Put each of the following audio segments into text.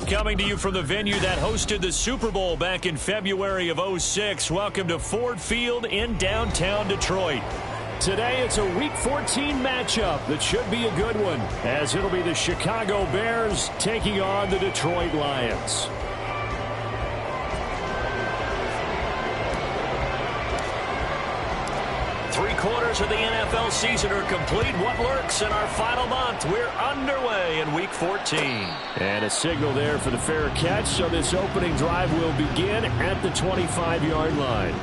Coming to you from the venue that hosted the Super Bowl back in February of '06. Welcome to Ford Field in downtown Detroit. Today it's a Week 14 matchup that should be a good one, as it'll be the Chicago Bears taking on the Detroit Lions. Three-quarters of the NFL season are complete. What lurks in our final month? We're underway in Week 14. And a signal there for the fair catch, so this opening drive will begin at the 25-yard line.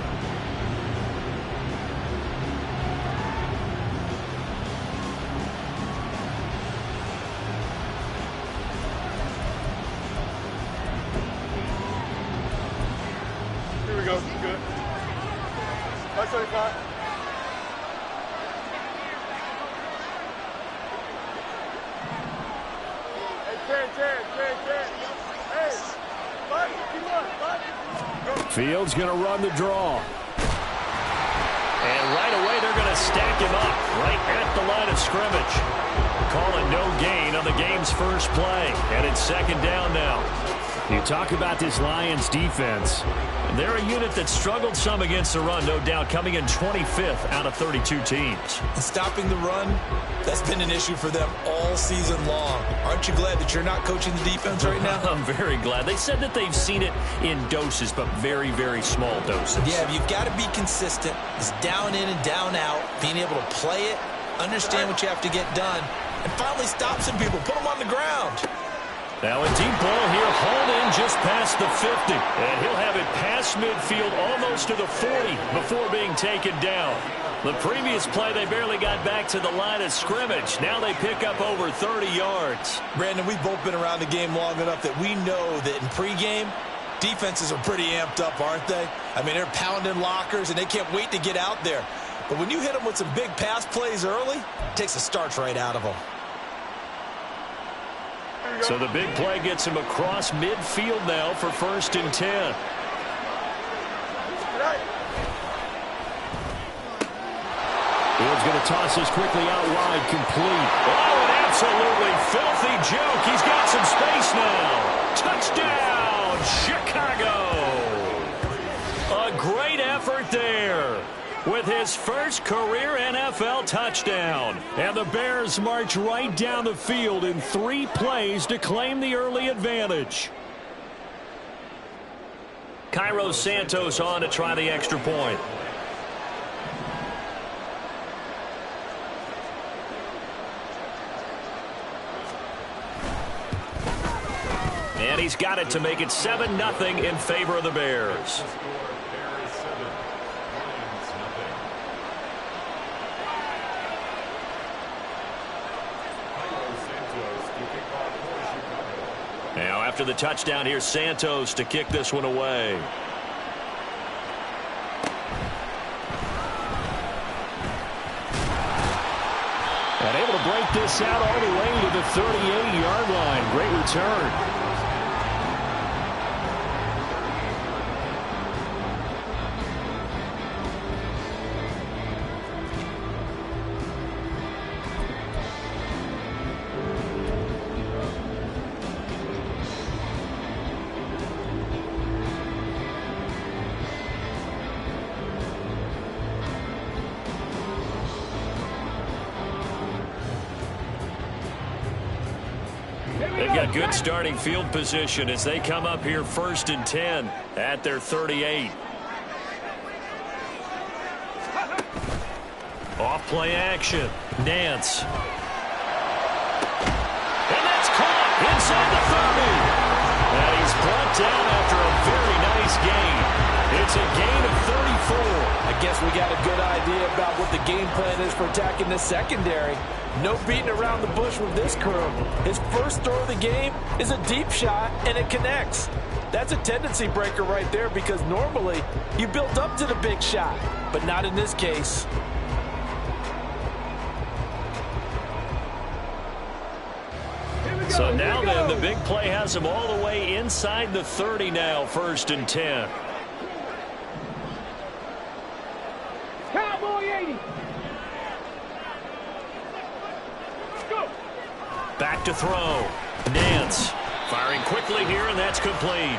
Here we go. Good. 575. Fields going to run the draw. And right away they're going to stack him up right at the line of scrimmage. Calling no gain on the game's first play. And it's second down now. You talk about this Lions defense. They're a unit that struggled some against the run, no doubt, coming in 25th out of 32 teams. And stopping the run, that's been an issue for them all season long. Aren't you glad that you're not coaching the defense right now? I'm very glad. They said that they've seen it in doses, but very, very small doses. Yeah, but you've got to be consistent. It's down in and down out, being able to play it, understand what you have to get done, and finally stop some people, put them on the ground. Now a deep ball here, hauled in just past the 50. And he'll have it past midfield almost to the 40 before being taken down. The previous play, they barely got back to the line of scrimmage. Now they pick up over 30 yards. Brandon, we've both been around the game long enough that we know that in pregame, defenses are pretty amped up, aren't they? I mean, they're pounding lockers, and they can't wait to get out there. But when you hit them with some big pass plays early, it takes the starch right out of them. So the big play gets him across midfield now for 1st and 10. Field's going to toss this quickly out wide, complete. Oh, an absolutely filthy joke. He's got some space now. Touchdown, Chicago. A great effort there with his first career NFL touchdown. And the Bears march right down the field in 3 plays to claim the early advantage. Cairo Santos on to try the extra point. And he's got it to make it 7-0 in favor of the Bears. Now after the touchdown, here's Santos to kick this one away. And able to break this out all the way to the 38-yard line. Great return. they've got good starting field position as they come up here 1st and 10 at their 38. Off play action. Nance. And that's caught inside the 30. And he's brought down after a very nice gain. It's a gain of 34. I guess we got a good idea about what the game plan is for attacking this secondary. No beating around the bush with this crew. His first throw of the game is a deep shot, and it connects. That's a tendency breaker right there because normally you build up to the big shot, but not in this case. So now then, the big play has him all the way inside the 30 now, 1st and 10. Cowboy 80. Let's go. Back to throw. Nance firing quickly here, and that's complete.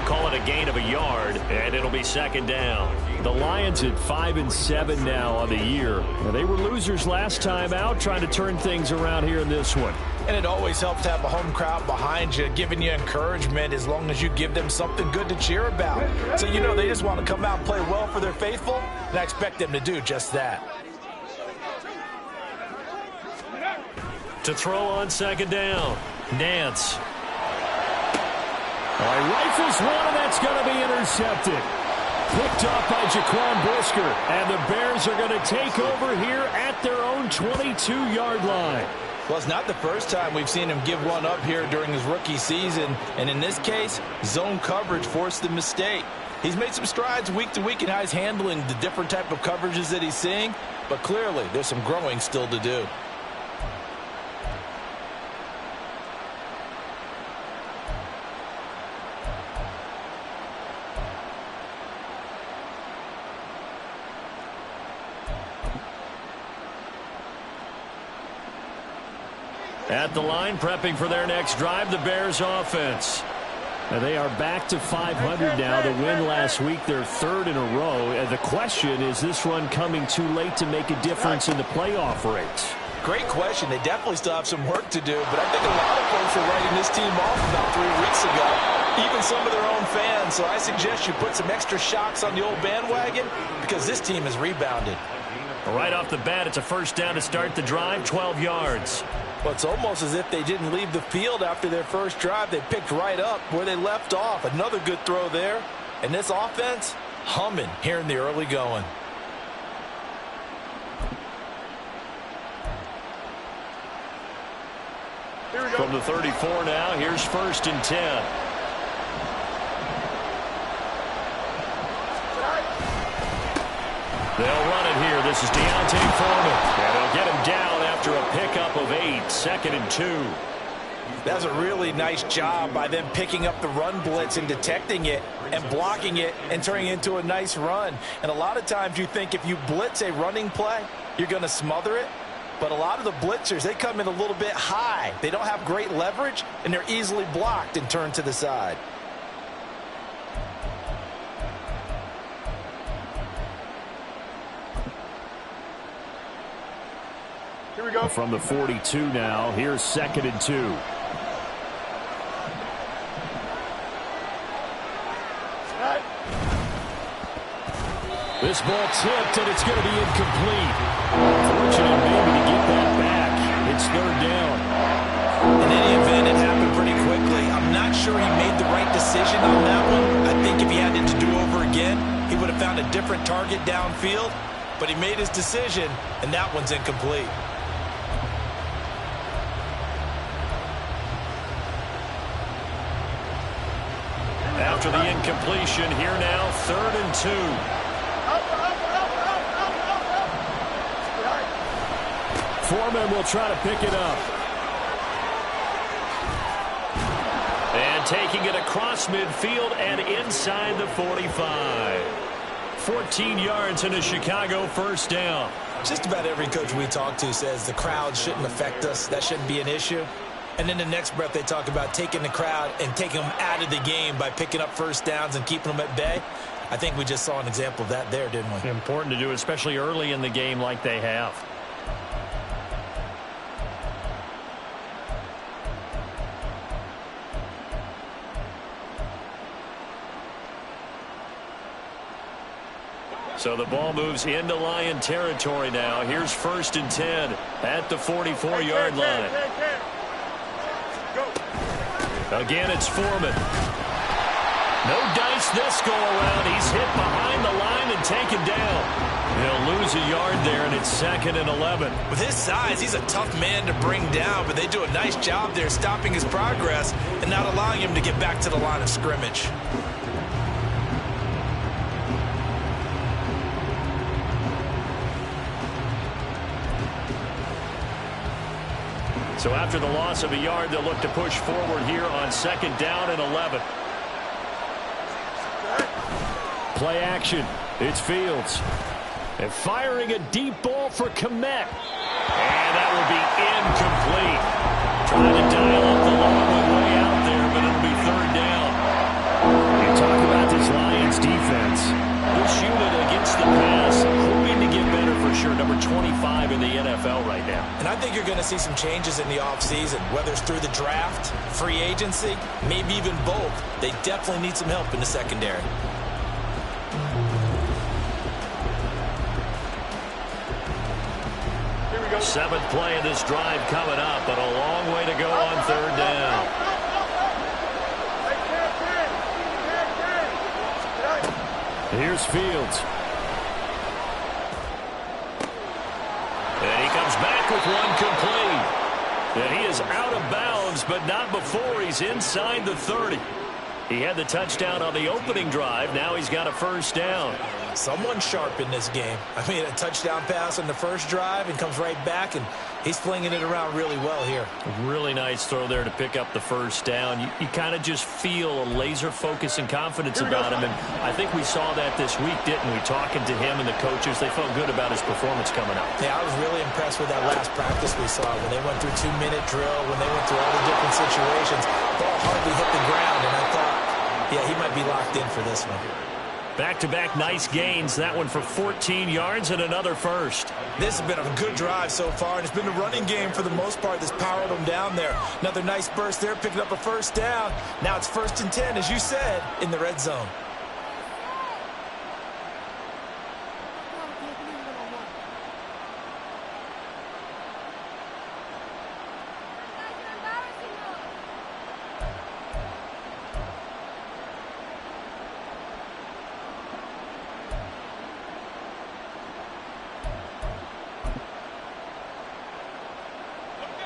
Call it a gain of a yard, and it'll be 2nd down. The Lions at 5-7 now on the year. Now, they were losers last time out, trying to turn things around here in this one. And it always helps to have a home crowd behind you, giving you encouragement as long as you give them something good to cheer about. So you know they just want to come out and play well for their faithful, and I expect them to do just that. To throw on 2nd down. Nance. Rifles one, and that's going to be intercepted. Picked off by Jaquan Brisker, and the Bears are going to take over here at their own 22-yard line. Well, it's not the first time we've seen him give one up here during his rookie season, and in this case, zone coverage forced the mistake. He's made some strides week to week in how he's handling the different type of coverages that he's seeing, but clearly there's some growing still to do. At the line, prepping for their next drive, the Bears offense. Now they are back to 500 now. The win last week, their 3rd in a row. And the question, is this run coming too late to make a difference in the playoff race? Great question. They definitely still have some work to do, but I think a lot of folks were writing this team off about 3 weeks ago, even some of their own fans. So I suggest you put some extra shocks on the old bandwagon because this team has rebounded. Right off the bat, it's a 1st down to start the drive, 12 yards. Well, it's almost as if they didn't leave the field after their first drive. They picked right up where they left off. Another good throw there. And this offense, humming here in the early going. Here we go. From the 34 now, here's 1st and 10. They'll run it here. This is Deontay Foreman. And they'll get him down after a pickup of 8, 2nd and 2. That's a really nice job by them picking up the run blitz and detecting it and blocking it and turning it into a nice run. And a lot of times you think if you blitz a running play, you're going to smother it. But a lot of the blitzers, they come in a little bit high. They don't have great leverage, and they're easily blocked and turned to the side. Here we go. From the 42 now, here's 2nd and 2. Right. This ball tipped, and it's going to be incomplete. Fortunate maybe to get that back. It's 3rd down. In any event, it happened pretty quickly. I'm not sure he made the right decision on that one. I think if he had it to do over again, he would have found a different target downfield. But he made his decision, and that one's incomplete. After the incompletion, here now, 3rd and 2. Foreman will try to pick it up. And taking it across midfield and inside the 45. 14 yards and a Chicago 1st down. Just about every coach we talk to says the crowd shouldn't affect us. That shouldn't be an issue. And then the next breath they talk about taking the crowd and taking them out of the game by picking up 1st downs and keeping them at bay. I think we just saw an example of that there, didn't we? Important to do, especially early in the game like they have. So the ball moves into Lion territory now. Here's 1st and 10 at the 44-yard line. Again, it's Foreman. No dice this go-around. He's hit behind the line and taken down. He'll lose a yard there, and it's 2nd and 11. With his size, he's a tough man to bring down, but they do a nice job there stopping his progress and not allowing him to get back to the line of scrimmage. So after the loss of a yard, they'll look to push forward here on 2nd down and 11. Play action. It's Fields. And firing a deep ball for Kmet. And that will be incomplete. Trying to dial up the long way out there, but it'll be 3rd down. You talk about this Lions defense. This unit against the pass, hoping to get better for sure. Number 25 in the NFL right now. And I think you're going to see some changes in the offseason, whether it's through the draft, free agency, maybe even both. They definitely need some help in the secondary. Seventh play of this drive coming up, but a long way to go on 3rd down. Here's Fields. And he comes back with one complete. And he is out of bounds, but not before he's inside the 30. He had the touchdown on the opening drive. Now he's got a 1st down. Someone sharp in this game. I mean, a touchdown pass on the first drive and comes right back, and he's flinging it around really well here. Really nice throw there to pick up the 1st down. You kind of just feel a laser focus and confidence about him, and I think we saw that this week, didn't we? Talking to him and the coaches, they felt good about his performance coming up. Yeah, I was really impressed with that last practice we saw when they went through 2-minute drill, when they went through all the different situations. Ball hardly hit the ground, and I thought, yeah, he might be locked in for this one. Back-to-back nice gains. That one for 14 yards and another 1st. This has been a good drive so far, and it's been the running game for the most part that's powered them down there. Another nice burst there, picking up a 1st down. Now it's 1st and 10, as you said, in the red zone.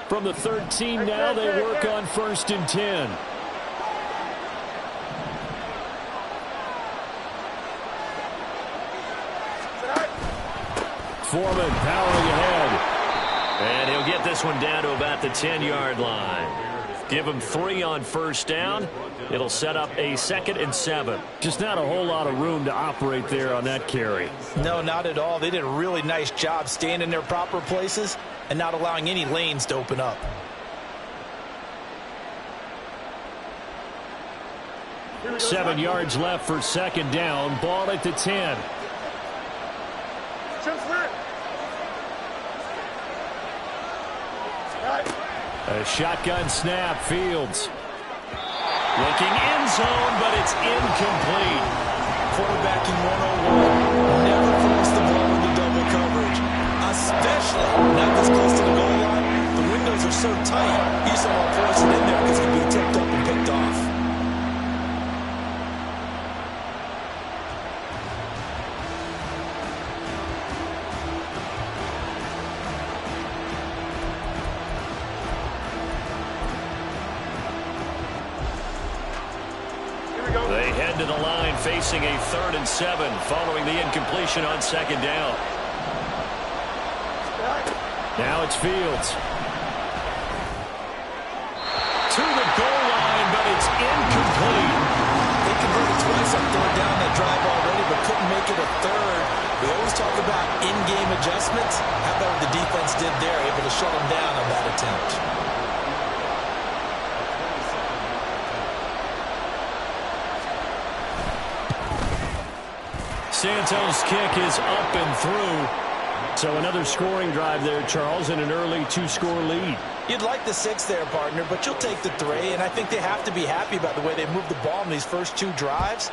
From the 13 now, they work on 1st and 10. Foreman powering ahead. And he'll get this one down to about the 10-yard line. Give him 3 on 1st down. It'll set up a 2nd and 7. Just not a whole lot of room to operate there on that carry. No, not at all. They did a really nice job staying in their proper places and not allowing any lanes to open up. Seven yards left for 2nd down. Ball at the 10. A shotgun snap. Fields looking end zone, but it's incomplete. Quarterbacking 101. Never force the ball into double coverage, especially not this close to the goal line. The windows are so tight, you just don't want to force it in there because it can be tipped up and picked off. They head to the line facing a 3rd and 7 following the incompletion on 2nd down. Now it's Fields. To the goal line, but it's incomplete. They converted twice on 3rd down that drive already, but couldn't make it a 3rd. We always talk about in-game adjustments. How about what the defense did there, able to shut them down on that attempt. Santos' kick is up and through. So another scoring drive there, Charles, and an early 2-score lead. You'd like the 6 there, partner, but you'll take the 3, and I think they have to be happy about the way they moved the ball in these first 2 drives.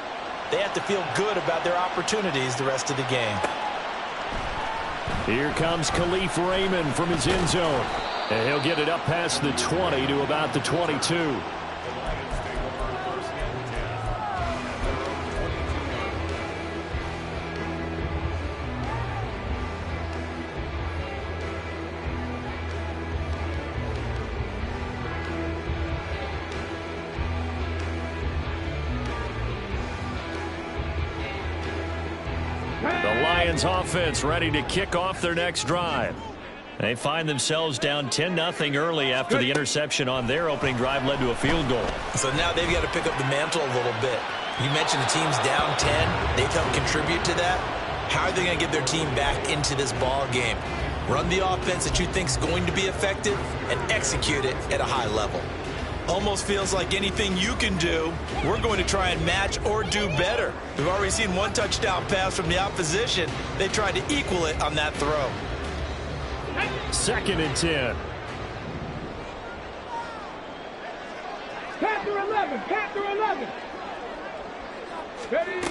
they have to feel good about their opportunities the rest of the game. Here comes Khalif Raymond from his end zone. And he'll get it up past the 20 to about the 22. The Lions offense ready to kick off their next drive. They find themselves down 10-0 early after the interception on their opening drive led to a field goal. So now they've got to pick up the mantle a little bit. You mentioned the team's down 10. They've helped contribute to that. How are they going to get their team back into this ball game? Run the offense that you think is going to be effective and execute it at a high level. Almost feels like anything you can do, we're going to try and match or do better. We've already seen one touchdown pass from the opposition. They tried to equal it on that throw. 2nd and 10. Panther 11. Panther 11. Ready?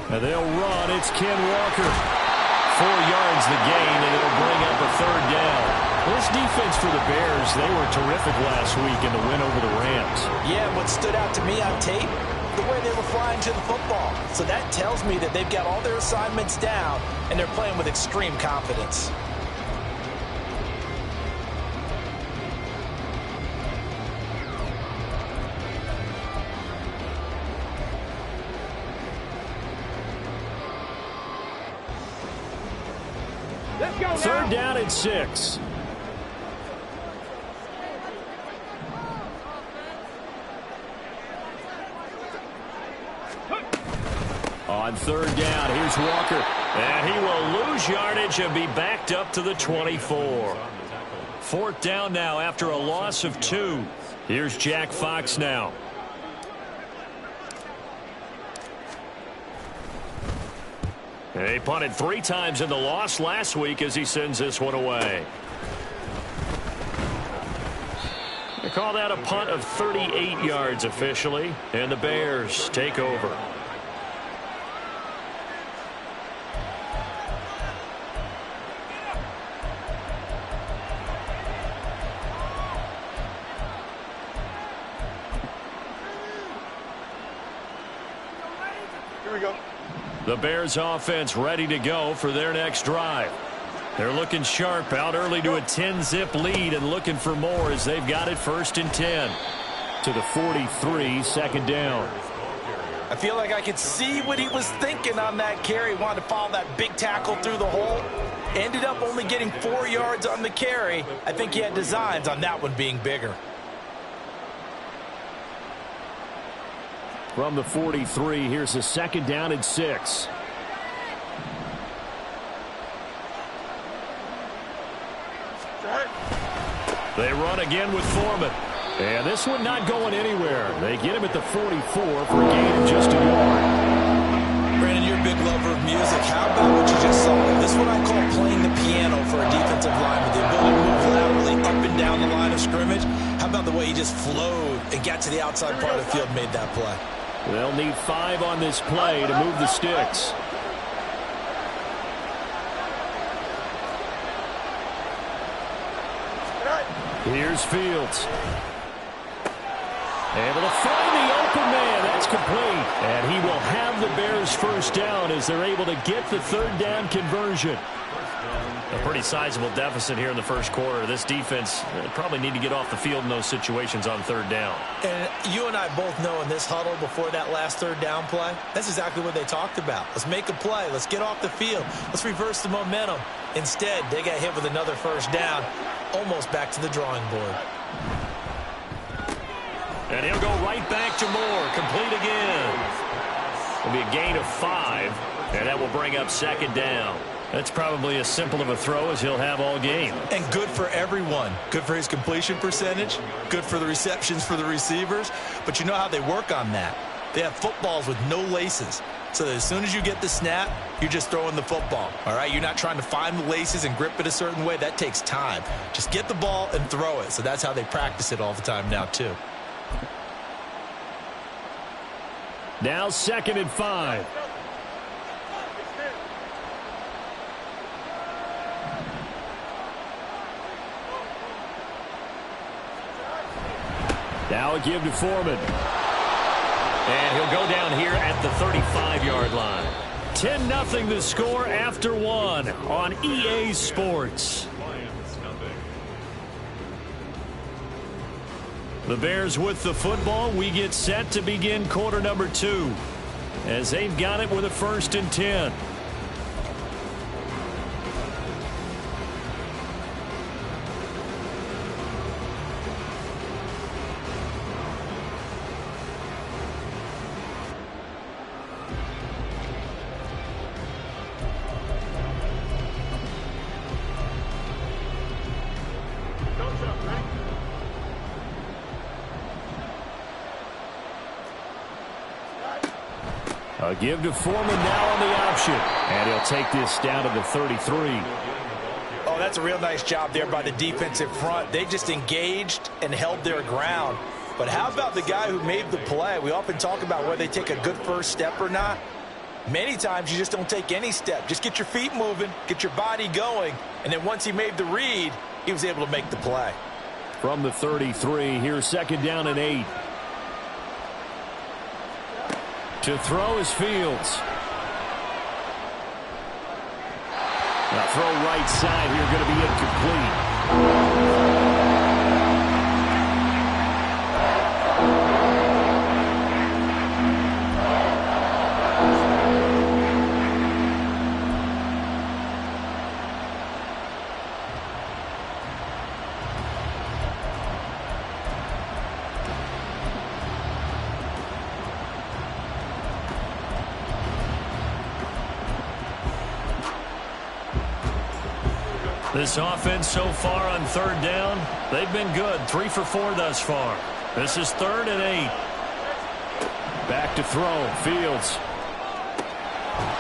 And they'll run. It's Ken Walker. 4 yards the gain, and it'll bring up a 3rd down. This defense for the Bears, they were terrific last week in the win over the Rams. Yeah, what stood out to me on tape, the way they were flying to the football. So that tells me that they've got all their assignments down, and they're playing with extreme confidence. Let's go now. 3rd down and 6. On 3rd down, here's Walker. And he will lose yardage and be backed up to the 24. 4th down now after a loss of 2. Here's Jack Fox now. He punted 3 times in the loss last week as he sends this one away. They call that a punt of 38 yards officially, and the Bears take over. Here we go. The Bears offense ready to go for their next drive. They're looking sharp, out early to a 10-zip lead and looking for more as they've got it 1st and 10. To the 43, 2nd down. I feel like I could see what he was thinking on that carry. Wanted to follow that big tackle through the hole. Ended up only getting 4 yards on the carry. I think he had designs on that one being bigger. From the 43, here's a 2nd down and 6. They run again with Foreman. And this one not going anywhere. They get him at the 44 for a gain of just a yard. Brandon, you're a big lover of music. How about what you just saw? This is what I call playing the piano for a defensive lineman. The ability to move laterally up and down the line of scrimmage. How about the way he just flowed and got to the outside part of the field and made that play? They'll need 5 on this play to move the sticks. Here's Fields. Able to find the open man. That's complete. And he will have the Bears 1st down as they're able to get the 3rd down conversion. A pretty sizable deficit here in the 1st quarter. This defense probably need to get off the field in those situations on 3rd down. And you and I both know in this huddle before that last 3rd down play, that's exactly what they talked about. Let's make a play. Let's get off the field. Let's reverse the momentum. Instead, they got hit with another 1st down, almost back to the drawing board. And he'll go right back to Moore. Complete again. It'll be a gain of 5, and that will bring up 2nd down. That's probably as simple of a throw as he'll have all game. And good for everyone. Good for his completion percentage. Good for the receptions for the receivers. But you know how they work on that. They have footballs with no laces. So that as soon as you get the snap, you're just throwing the football. All right? You're not trying to find the laces and grip it a certain way. That takes time. Just get the ball and throw it. So that's how they practice it all the time now, too. Now 2nd and 5. Now a give to Foreman. And he'll go down here at the 35-yard line. 10-0 the score after 1 on EA Sports. The Bears with the football. We get set to begin quarter number 2 as they've got it with a 1st and 10. A give to Foreman now on the option. And he'll take this down to the 33. Oh, that's a real nice job there by the defensive front. They just engaged and held their ground. But how about the guy who made the play? We often talk about whether they take a good first step or not. Many times you just don't take any step. Just get your feet moving, get your body going, and then once he made the read, he was able to make the play. From the 33, here's 2nd down and 8. To throw is Fields. Now throw right side here, going to be incomplete. This offense so far on 3rd down, they've been good. 3 for 4 thus far. This is 3rd and 8. Back to throw. Fields.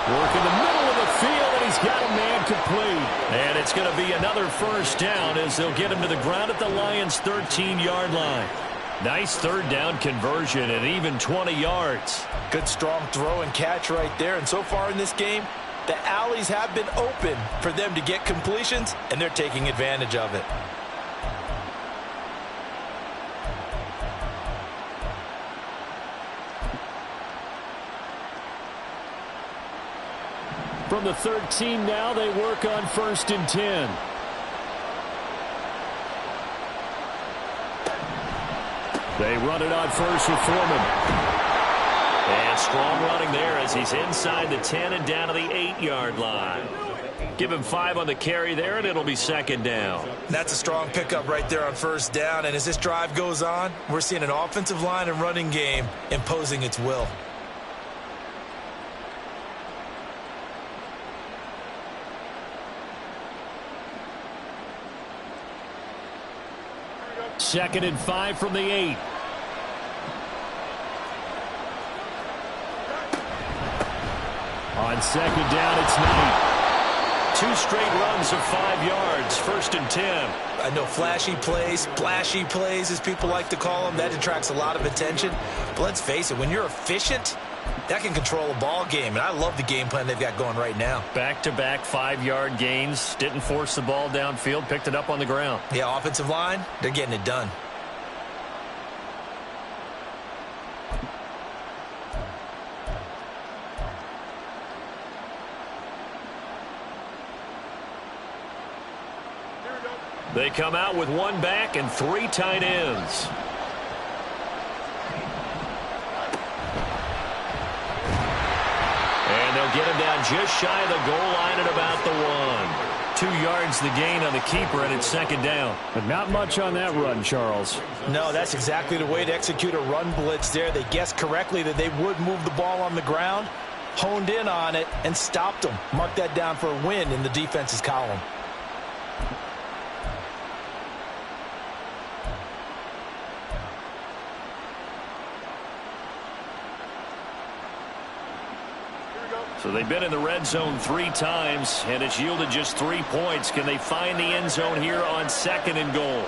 Work in the middle of the field, and he's got a man complete. And it's going to be another 1st down as they'll get him to the ground at the Lions' 13-yard line. Nice 3rd down conversion and even 20 yards. Good strong throw and catch right there. And so far in this game, the alleys have been open for them to get completions, and they're taking advantage of it. From the 13 now, they work on 1st and 10. They run it on 1st with Foreman. And strong running there as he's inside the 10 and down to the 8-yard line. Give him 5 on the carry there, and it'll be 2nd down. That's a strong pickup right there on 1st down. And as this drive goes on, we're seeing an offensive line and running game imposing its will. Second and 5 from the 8. On 2nd down, it's Knight. 2 straight runs of 5 yards, 1st and 10. I know flashy plays, splashy plays, as people like to call them, that attracts a lot of attention. But let's face it, when you're efficient, that can control a ball game. And I love the game plan they've got going right now. Back-to-back 5-yard gains. Didn't force the ball downfield. Picked it up on the ground. Yeah, offensive line, they're getting it done. They come out with 1 back and 3 tight ends. And they'll get him down just shy of the goal line at about the 1. 2 yards the gain on the keeper, and it's 2nd down. But not much on that run, Charles. No, that's exactly the way to execute a run blitz there. They guessed correctly that they would move the ball on the ground, honed in on it, and stopped them. Mark that down for a win in the defense's column. So they've been in the red zone 3 times, and it's yielded just 3 points. Can they find the end zone here on 2nd and goal?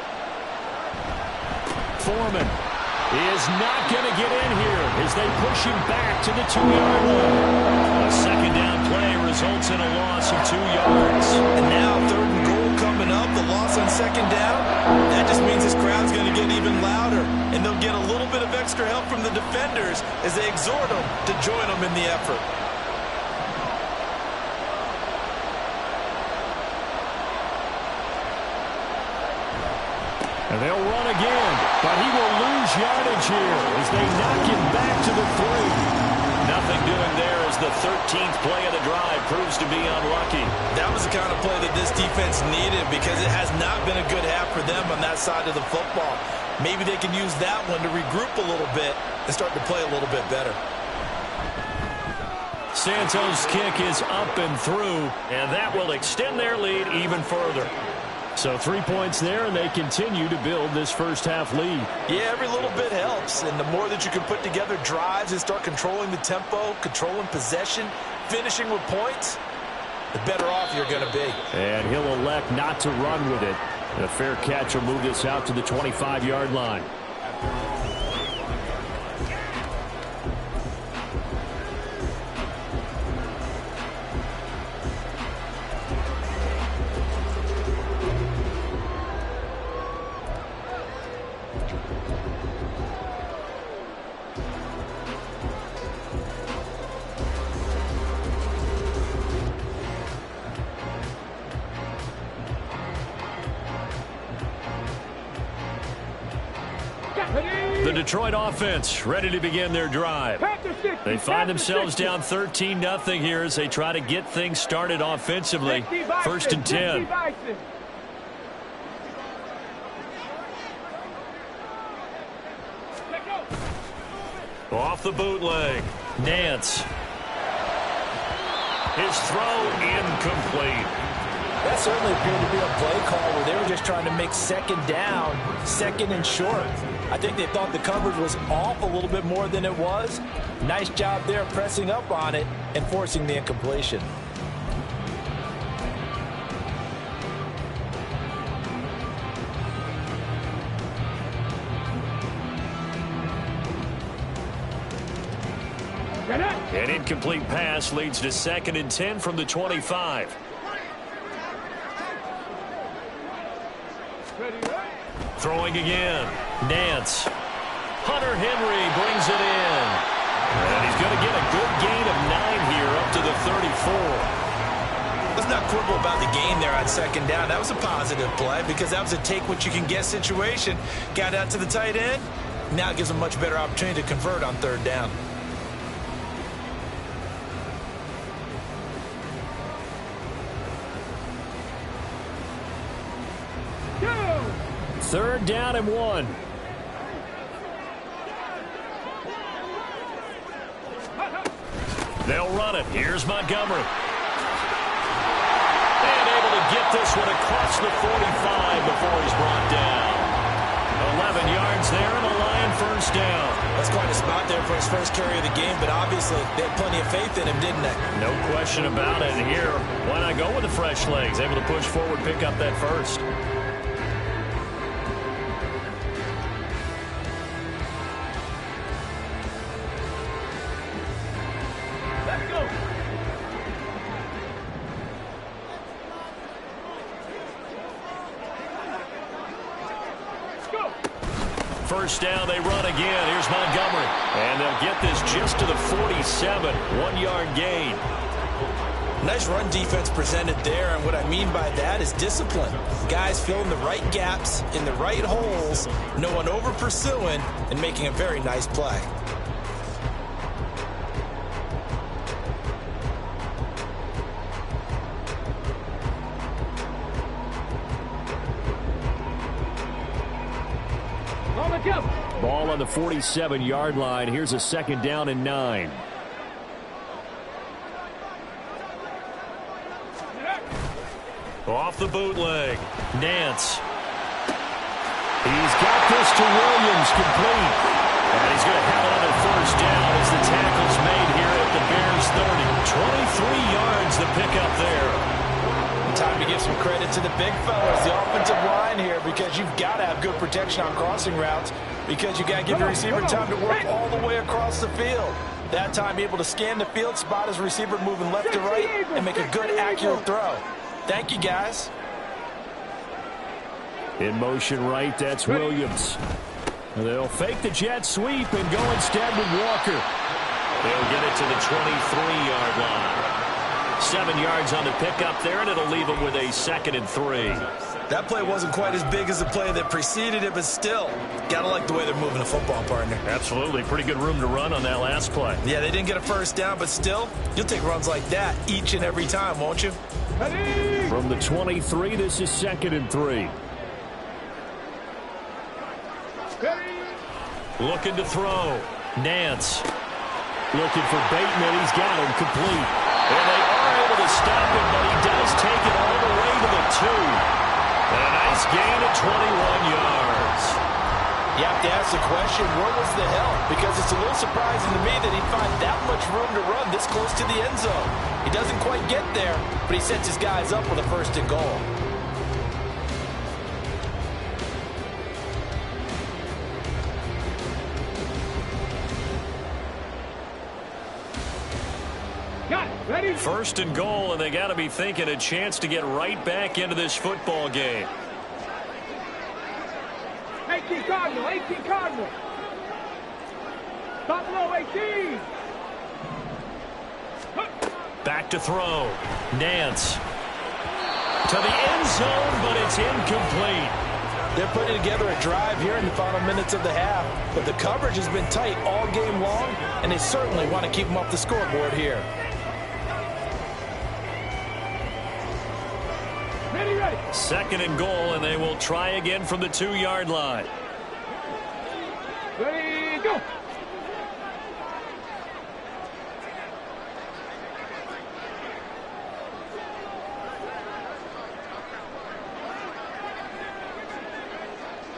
Foreman. He is not going to get in here as they push him back to the 2-yard line. A second down play results in a loss of 2 yards. And now 3rd and goal coming up. The loss on 2nd down. That just means this crowd's going to get even louder. And they'll get a little bit of extra help from the defenders as they exhort them to join them in the effort. And they'll run again, but he will lose yardage here as they knock him back to the 3. Nothing doing there as the 13th play of the drive proves to be unlucky. That was the kind of play that this defense needed because it has not been a good half for them on that side of the football. Maybe they can use that one to regroup a little bit and start to play a little bit better. Santos' kick is up and through, and that will extend their lead even further. So 3 points there, and they continue to build this first half lead. Yeah, every little bit helps, and the more that you can put together drives and start controlling the tempo, controlling possession, finishing with points, the better off you're going to be. And he'll elect not to run with it. A fair catch will move this out to the 25-yard line. The Detroit offense ready to begin their drive. They find themselves down 13-0 here as they try to get things started offensively. 1st and 10. Off the bootleg. Nance. His throw incomplete. That certainly appeared to be a play call where they were just trying to make 2nd down, 2nd and short. I think they thought the coverage was off a little bit more than it was. Nice job there pressing up on it and forcing the incompletion. An incomplete pass leads to 2nd and 10 from the 25. Throwing again. Nance. Hunter Henry brings it in. And he's going to get a good gain of 9 here up to the 34. Let's not quibble about the gain there on 2nd down. That was a positive play because that was a take-what-you-can-get situation. Got out to the tight end. Now it gives them a much better opportunity to convert on 3rd down. Third down and 1. They'll run it. Here's Montgomery. And able to get this one across the 45 before he's brought down. 11 yards there and a Lion 1st down. That's quite a spot there for his first carry of the game, but obviously they had plenty of faith in him, didn't they? No question about it. And here, why not go with the fresh legs? Able to push forward, pick up that first. First down, they run again. Here's Montgomery. And they'll get this just to the 47. 1-yard gain. Nice run defense presented there, and what I mean by that is discipline. Guys filling the right gaps in the right holes, no one over pursuing, and making a very nice play. Ball on the 47-yard line. Here's a 2nd down and 9. Off the bootleg. Nance. He's got this to Williams, complete. And he's going to have it on their 1st down as the tackle's made here at the Bears 30. 23 yards the pickup there. Time to give some credit to the big fellas, the offensive line here, because you've got to have good protection on crossing routes Because you got to give your receiver time to work all the way across the field. That time, able to scan the field, spot his receiver moving left to right, and make a good, accurate throw. Thank you, guys. In motion right, that's Williams. They'll fake the jet sweep and go instead with Walker. They'll get it to the 23-yard line. 7 yards on the pickup there, and it'll leave them with a 2nd and 3. That play wasn't quite as big as the play that preceded it, but still, got to like the way they're moving the football, partner. Absolutely. Pretty good room to run on that last play. Yeah, they didn't get a first down, but still, you'll take runs like that each and every time, won't you? From the 23, this is 2nd and 3. Looking to throw. Nance. Looking for Bateman. He's got him complete. And they are able to stop him, but he does take it all the way to the 2. And a nice gain of 21 yards. You have to ask the question, where was the help? Because it's a little surprising to me that he'd find that much room to run this close to the end zone. He doesn't quite get there, but he sets his guys up with a 1st and goal. Ready? 1st and goal, and they got to be thinking a chance to get right back into this football game. 18 Cardinal, 18 Cardinal. Top low, 18. Back to throw. Nance. To the end zone, but it's incomplete. They're putting together a drive here in the final minutes of the half, but the coverage has been tight all game long, and they certainly want to keep them off the scoreboard here. Ready. 2nd and goal, and they will try again from the 2-yard line. Ready, go.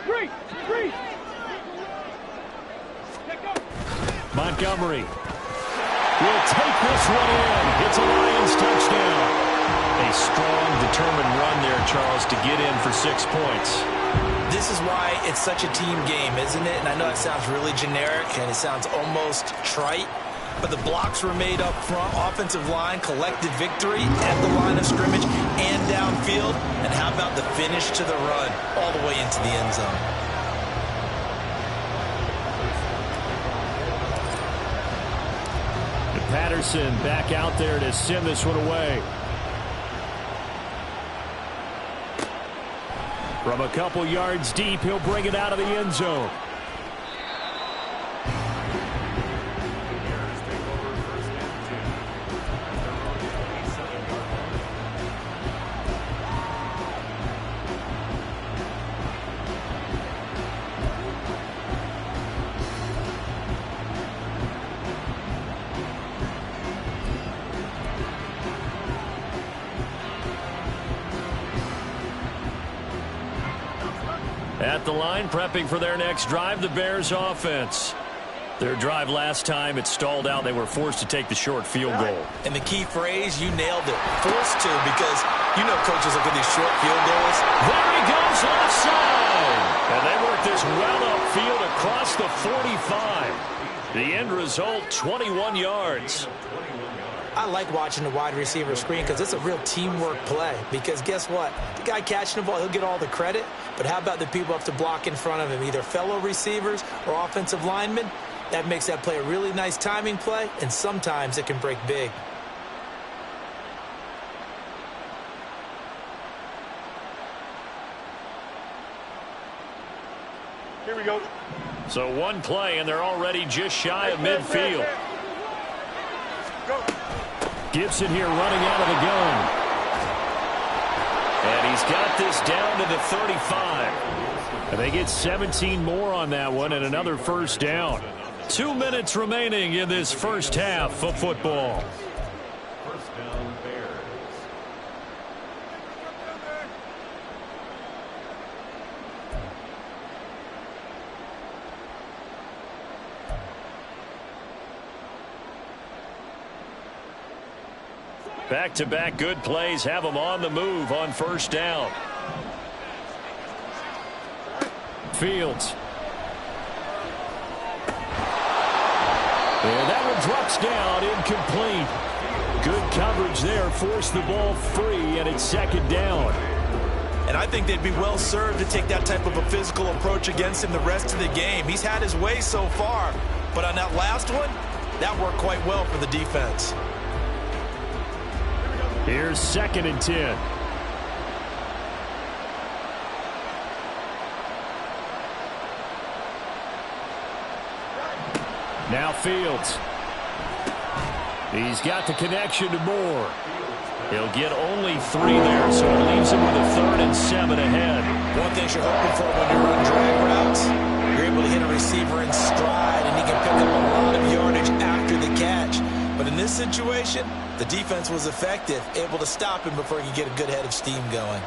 Three. Montgomery will take this one in. It's a Lions touchdown. A strong, determined run there, Charles, to get in for 6 points. This is why it's such a team game, isn't it? And I know that sounds really generic, and it sounds almost trite, but the blocks were made up front. Offensive line collected victory at the line of scrimmage and downfield. And how about the finish to the run all the way into the end zone? Patterson back out there to send this one away. From a couple yards deep, he'll bring it out of the end zone. At the line, prepping for their next drive, the Bears offense. Their drive last time, it stalled out. They were forced to take the short field goal. And the key phrase, you nailed it, forced to, because you know coaches look at these short field goals. There he goes, left side. And they work this well upfield across the 45. The end result, 21 yards. I like watching the wide receiver screen because it's a real teamwork play. Because guess what? The guy catching the ball, he'll get all the credit. But how about the people have to block in front of him, either fellow receivers or offensive linemen? That makes that play a really nice timing play, and sometimes it can break big. Here we go. So one play, and they're already just shy of midfield. Go. Gibson here running out of the gun. And he's got this down to the 35. And they get 17 more on that one and another first down. 2 minutes remaining in this first half of football. First down, Bears. Back-to-back good plays have them on the move on first down. Fields. And that one drops down, incomplete. Good coverage there, forced the ball free, and it's second down. And I think they'd be well served to take that type of a physical approach against him the rest of the game. He's had his way so far, but on that last one, that worked quite well for the defense. Here's 2nd and 10. Now Fields. He's got the connection to Moore. He'll get only 3 there, so it leaves him with a 3rd and 7 ahead. One thing you're hoping for when you run drag routes, you're able to hit a receiver in stride, and he can pick up a lot of yardage after the catch. But in this situation, the defense was effective, able to stop him before he could get a good head of steam going.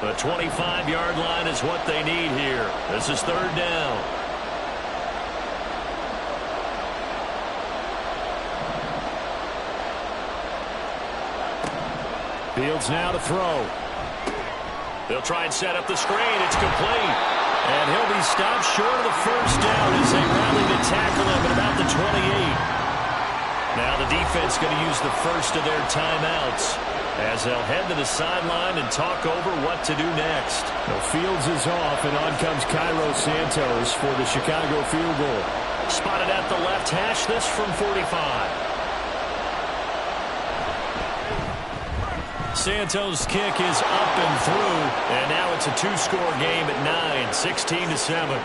The 25-yard line is what they need here. This is 3rd down. Fields now to throw. They'll try and set up the screen. It's complete. And he'll be stopped short of the 1st down as they rally to tackle him at about the 28. Now the defense going to use the first of their timeouts as they'll head to the sideline and talk over what to do next. Well, Fields is off, and on comes Cairo Santos for the Chicago field goal. Spotted at the left hash, this from 45. Santos' kick is up and through, and now it's a 2-score game at 9, 16-7.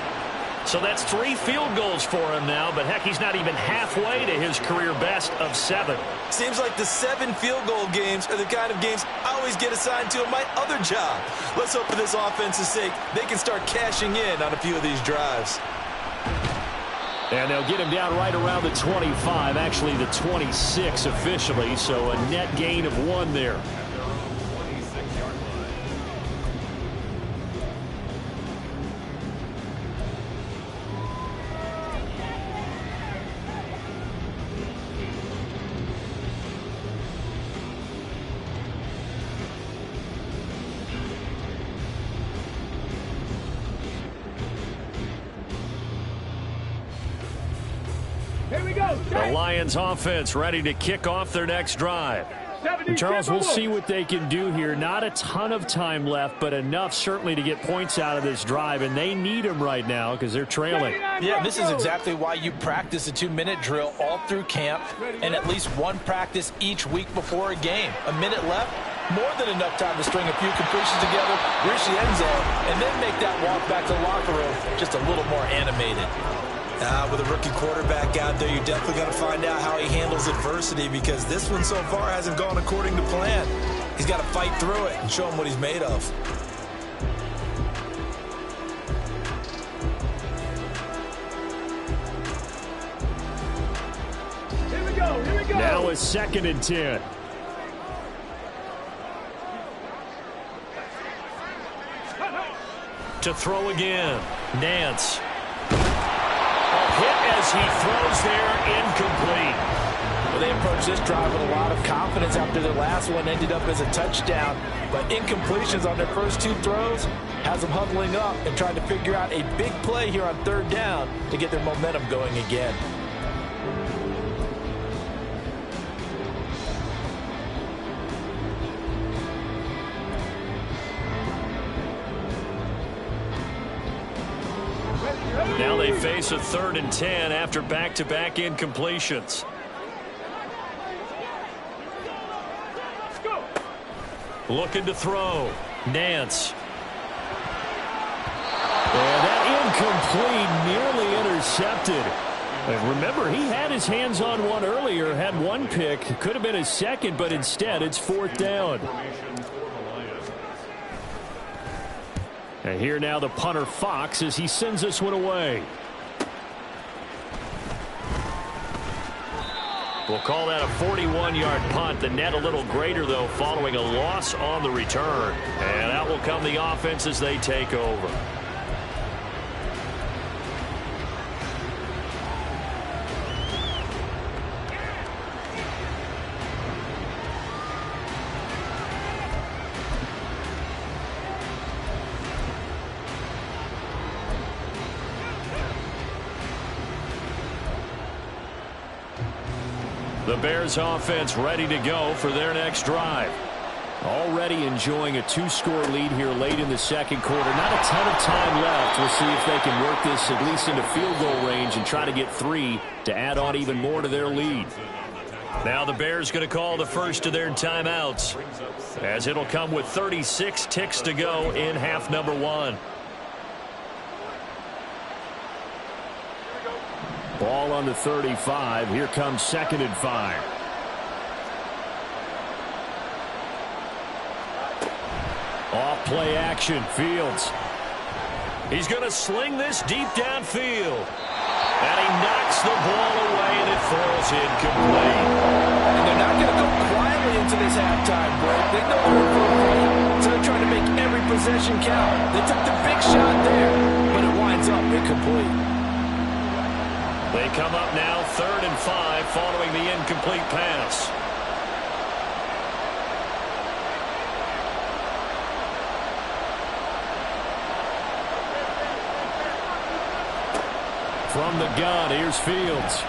So that's 3 field goals for him now, but heck, he's not even halfway to his career best of 7. Seems like the 7 field goal games are the kind of games I always get assigned to in my other job. Let's hope for this offense's sake they can start cashing in on a few of these drives. And they'll get him down right around the 25, actually the 26 officially, so a net gain of 1 there. Here we go. The Lions offense ready to kick off their next drive. And Charles, we'll see what they can do here. Not a ton of time left, but enough certainly to get points out of this drive, and they need them right now because they're trailing. Yeah, this is exactly why you practice a 2-minute drill all through camp and at least 1 practice each week before a game. A minute left, more than enough time to string a few completions together, reach the end zone, and then make that walk back to the locker room just a little more animated. With a rookie quarterback out there, you're definitely going to find out how he handles adversity, because this one so far hasn't gone according to plan. He's got to fight through it and show him what he's made of. Here we go. Here we go. Now it's 2nd and 10. To throw again, Nance. Hit as he throws there, incomplete. Well, they approached this drive with a lot of confidence after their last one ended up as a touchdown. But incompletions on their first 2 throws has them huddling up and trying to figure out a big play here on 3rd down to get their momentum going again. Now they face a 3rd and 10 after back-to-back incompletions. Looking to throw. Nance. And that incomplete, nearly intercepted. And remember, he had his hands on one earlier, had 1 pick. Could have been his 2nd, but instead it's 4th down. And here now the punter Fox as he sends this one away. We'll call that a 41-yard punt. The net a little greater, though, following a loss on the return. And out will come the offense as they take over. The Bears offense ready to go for their next drive. Already enjoying a 2-score lead here late in the second quarter. Not a ton of time left. We'll see if they can work this at least into field goal range and try to get 3 to add on even more to their lead. Now the Bears going to call the first of their timeouts, as it'll come with 36 ticks to go in half number 1. Ball on the 35. Here comes 2nd and 5. Off play action, Fields. He's going to sling this deep downfield. And he knocks the ball away, and it falls incomplete. And they're not going to go quietly into this halftime break. They know they're in for a fight, so they're trying to make every possession count. They took the big shot there, but it winds up incomplete. They come up now 3rd and 5 following the incomplete pass. From the gun, here's Fields.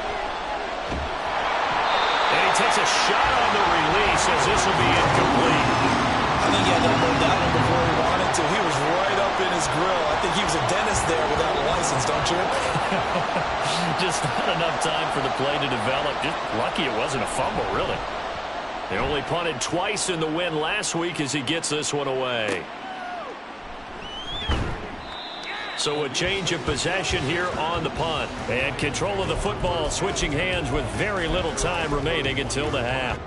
And he takes a shot on the release as this will be incomplete. I think he had to hold that one before he wanted to. He was right up in his grill. I think he was a dentist there without a license, don't you? Just not enough time for the play to develop. Just lucky it wasn't a fumble, really. They only punted twice in the win last week as he gets this one away. So a change of possession here on the punt. And control of the football switching hands with very little time remaining until the half.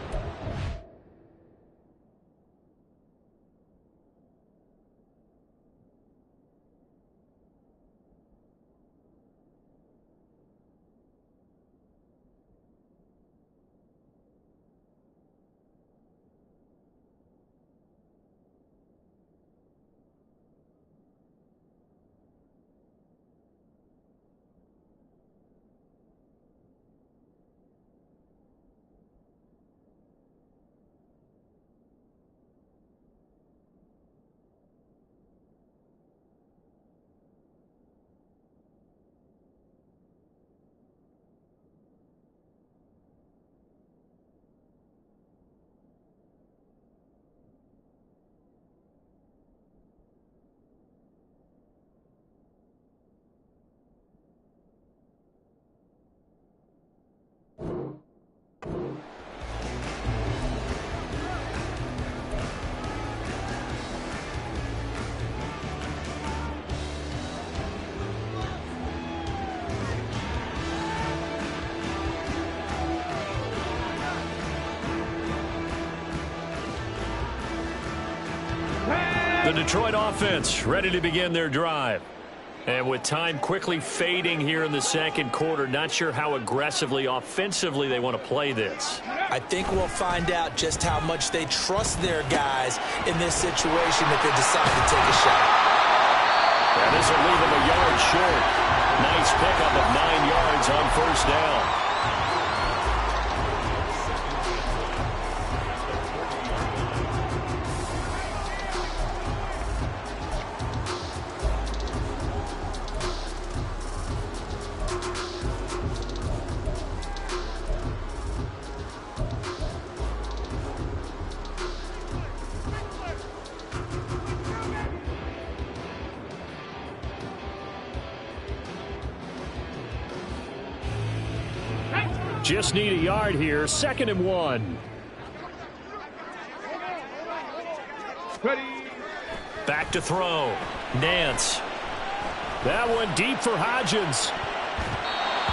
The Detroit offense ready to begin their drive. And with time quickly fading here in the second quarter, not sure how aggressively, offensively they want to play this. I think we'll find out just how much they trust their guys in this situation if they decide to take a shot. And this will leave them a yard short. Nice pickup of 9 yards on first down. Just need a yard here. 2nd and 1. Ready. Back to throw. Nance. That one deep for Hodgins.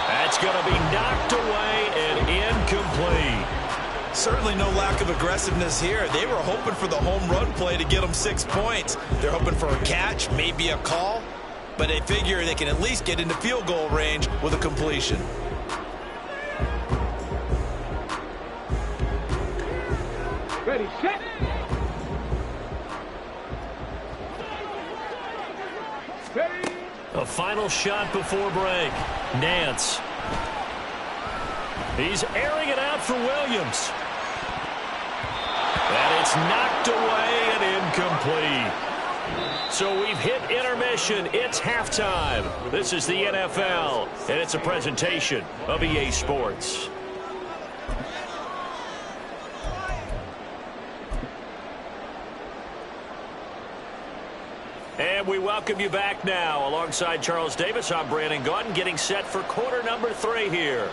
That's going to be knocked away and incomplete. Certainly no lack of aggressiveness here. They were hoping for the home run play to get them 6 points. They're hoping for a catch, maybe a call, but they figure they can at least get into field goal range with a completion. Ready, set. Ready. A final shot before break. Nance. He's airing it out for Williams. And it's knocked away and incomplete. So we've hit intermission. It's halftime. This is the NFL, and it's a presentation of EA Sports. And we welcome you back now. Alongside Charles Davis, I'm Brandon Gaudin, getting set for quarter number 3 here.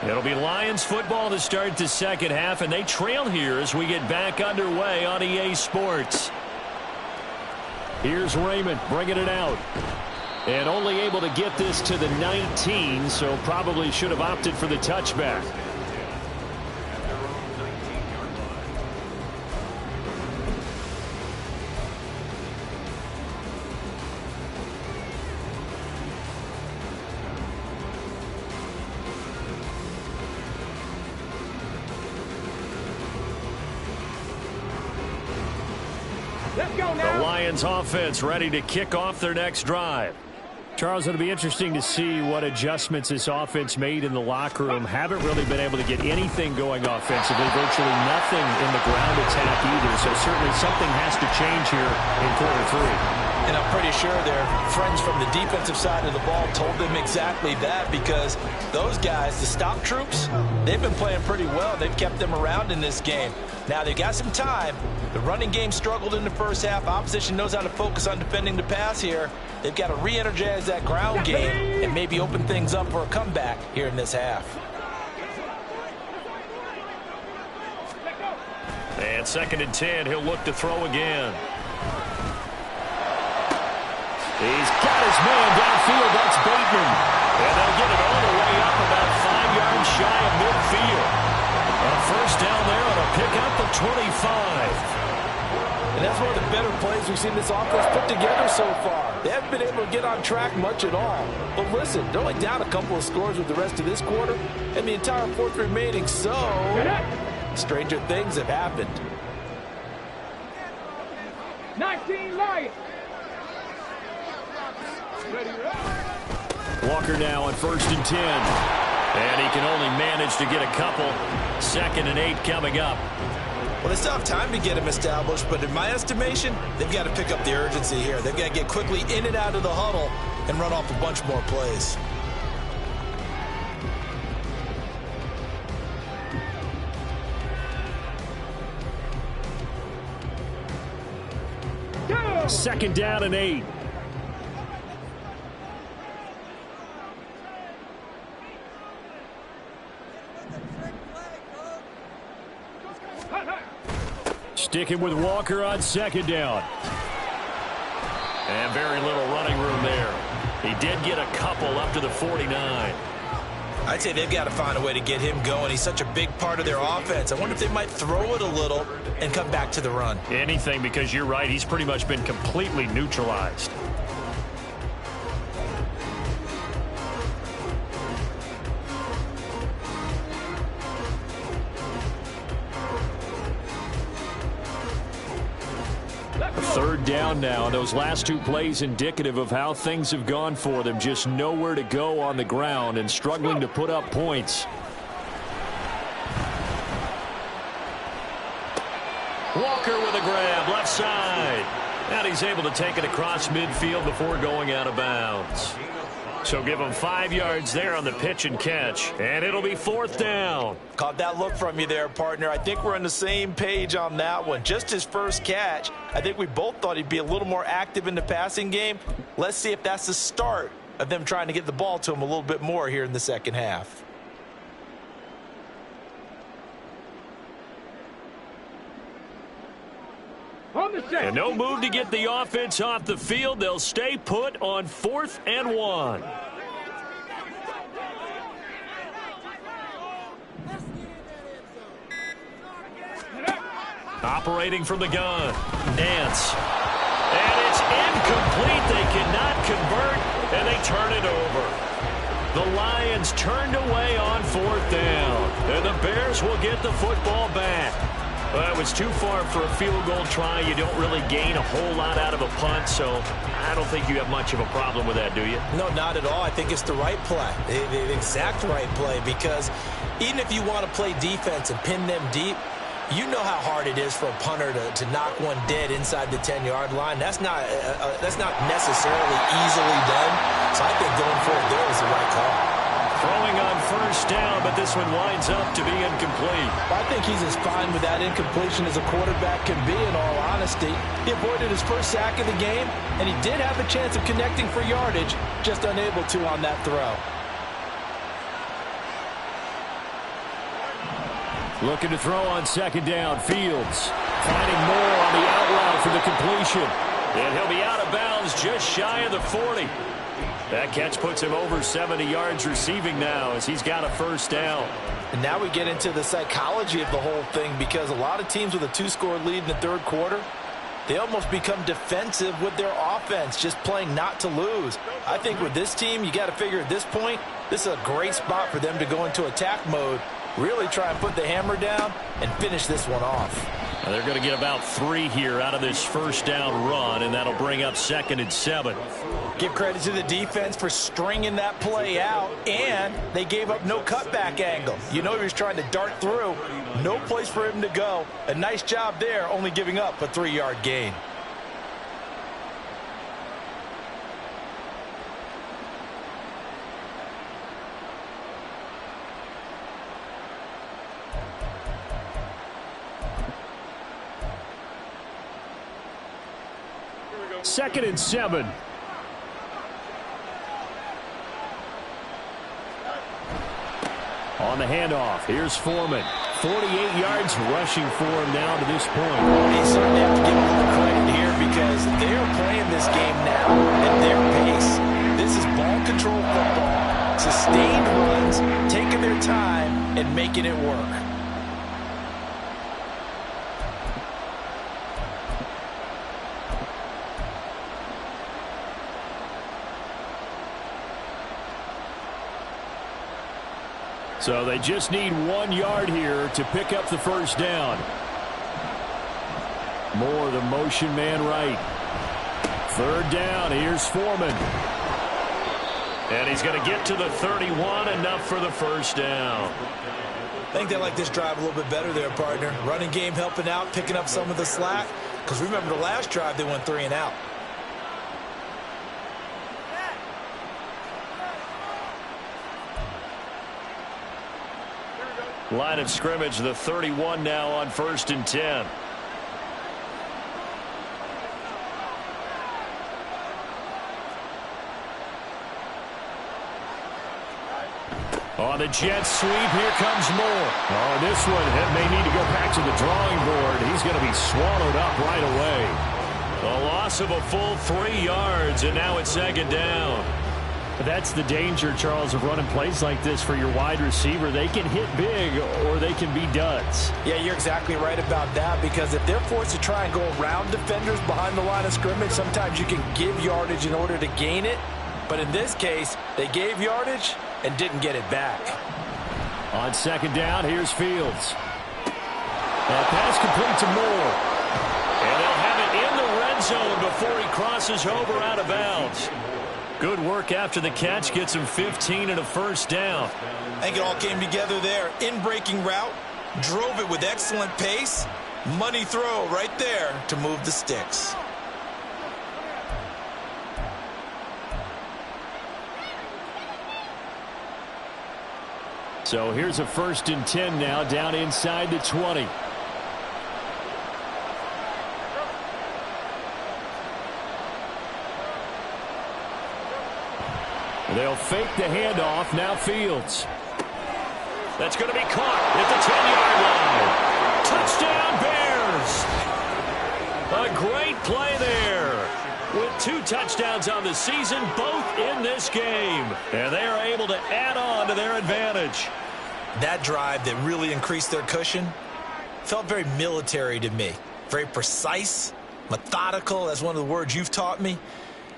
It'll be Lions football to start the second half, and they trail here as we get back underway on EA Sports. Here's Raymond bringing it out. And only able to get this to the 19, so probably should have opted for the touchback. The Lions offense ready to kick off their next drive. Charles, it'll be interesting to see what adjustments this offense made in the locker room. Haven't really been able to get anything going offensively, virtually nothing in the ground attack either. So certainly something has to change here in quarter 3. And I'm pretty sure their friends from the defensive side of the ball told them exactly that, because those guys, the stop troops, they've been playing pretty well. They've kept them around in this game. Now, they've got some time. The running game struggled in the first half. Opposition knows how to focus on defending the pass here. They've got to re-energize that ground game and maybe open things up for a comeback here in this half. And 2nd and 10, he'll look to throw again. He's got his man downfield. That's Bateman. And they'll get it all the way up about 5 yards shy of midfield. A first down there on a pickup of 25. And that's one of the better plays we've seen this offense put together so far. They haven't been able to get on track much at all. But listen, they're only down a couple of scores with the rest of this quarter and the entire fourth remaining, so stranger things have happened. 19 Lions. Walker now on 1st and 10. And he can only manage to get a couple. 2nd and 8 coming up. Well, they still have time to get him established, but in my estimation, they've got to pick up the urgency here. They've got to get quickly in and out of the huddle and run off a bunch more plays. Second down and 8. Sticking with Walker on 2nd down. And very little running room there. He did get a couple up to the 49. I'd say they've got to find a way to get him going. He's such a big part of their offense. I wonder if they might throw it a little and come back to the run. Anything, because you're right. He's pretty much been completely neutralized. Third down now. Those last 2 plays indicative of how things have gone for them. Just nowhere to go on the ground and struggling to put up points. Walker with a grab, left side. And he's able to take it across midfield before going out of bounds. So give him 5 yards there on the pitch and catch. And it'll be 4th down. Caught that look from you there, partner. I think we're on the same page on that one. Just his first catch. I think we both thought he'd be a little more active in the passing game. Let's see if that's the start of them trying to get the ball to him a little bit more here in the second half. And no move to get the offense off the field. They'll stay put on 4th and 1. Operating from the gun. Nance. And it's incomplete. They cannot convert, and they turn it over. The Lions turned away on 4th down. And the Bears will get the football back. Well, it was too far for a field goal try. You don't really gain a whole lot out of a punt, so I don't think you have much of a problem with that, do you? No, not at all. I think it's the right play, the exact right play, because even if you want to play defense and pin them deep, You know how hard it is for a punter to knock one dead inside the 10-yard line. That's not necessarily easily done. So I think going for it there was the right call. Throwing on first down, but this one winds up to be incomplete. I think he's as fine with that incompletion as a quarterback can be, in all honesty. He avoided his first sack of the game, and he did have a chance of connecting for yardage, just unable to on that throw. Looking to throw on second down. Fields finding Moore on the out route for the completion. And he'll be out of bounds just shy of the 40. That catch puts him over 70 yards receiving now as he's got a first down. And now we get into the psychology of the whole thing, because a lot of teams with a 2-score lead in the third quarter, they almost become defensive with their offense, just playing not to lose. I think with this team, you got to figure at this point, this is a great spot for them to go into attack mode, really try and put the hammer down and finish this one off. Now they're going to get about 3 here out of this first down run, and that'll bring up 2nd and 7. Give credit to the defense for stringing that play out, and they gave up no cutback angle. You know he was trying to dart through. No place for him to go. A nice job there, only giving up a 3-yard gain. Second and 7. On the handoff, here's Foreman. 48 yards rushing for him now to this point. They certainly have to give him a little credit here, because they're playing this game now at their pace. This is ball control football, sustained runs, taking their time and making it work. So they just need 1 yard here to pick up the first down. Moore, the motion man right. 3rd down, here's Foreman. And he's going to get to the 31, enough for the first down. I think they like this drive a little bit better there, partner. Running game helping out, picking up some of the slack. Because remember the last drive, they went 3 and out. Line of scrimmage, the 31 now on 1st and 10. On the jet sweep, here comes Moore. Oh, this one may need to go back to the drawing board. He's going to be swallowed up right away. A loss of a full 3 yards, and now it's 2nd down. That's the danger, Charles, of running plays like this for your wide receiver. They can hit big or they can be duds. Yeah, you're exactly right about that, because if they're forced to try and go around defenders behind the line of scrimmage, sometimes you can give yardage in order to gain it. But in this case, they gave yardage and didn't get it back. On 2nd down, here's Fields. That pass complete to Moore. And they'll have it in the red zone before he crosses over out of bounds. Good work after the catch, gets him 15 and a first down. I think it all came together there. In-breaking route, drove it with excellent pace. Money throw right there to move the sticks. So here's a 1st and 10 now, down inside the 20. They'll fake the handoff. Now Fields. That's going to be caught at the 10-yard line. Touchdown, Bears. A great play there. With 2 touchdowns on the season, both in this game. And they are able to add on to their advantage. That drive that really increased their cushion felt very military to me. Very precise, methodical. That's one of the words you've taught me.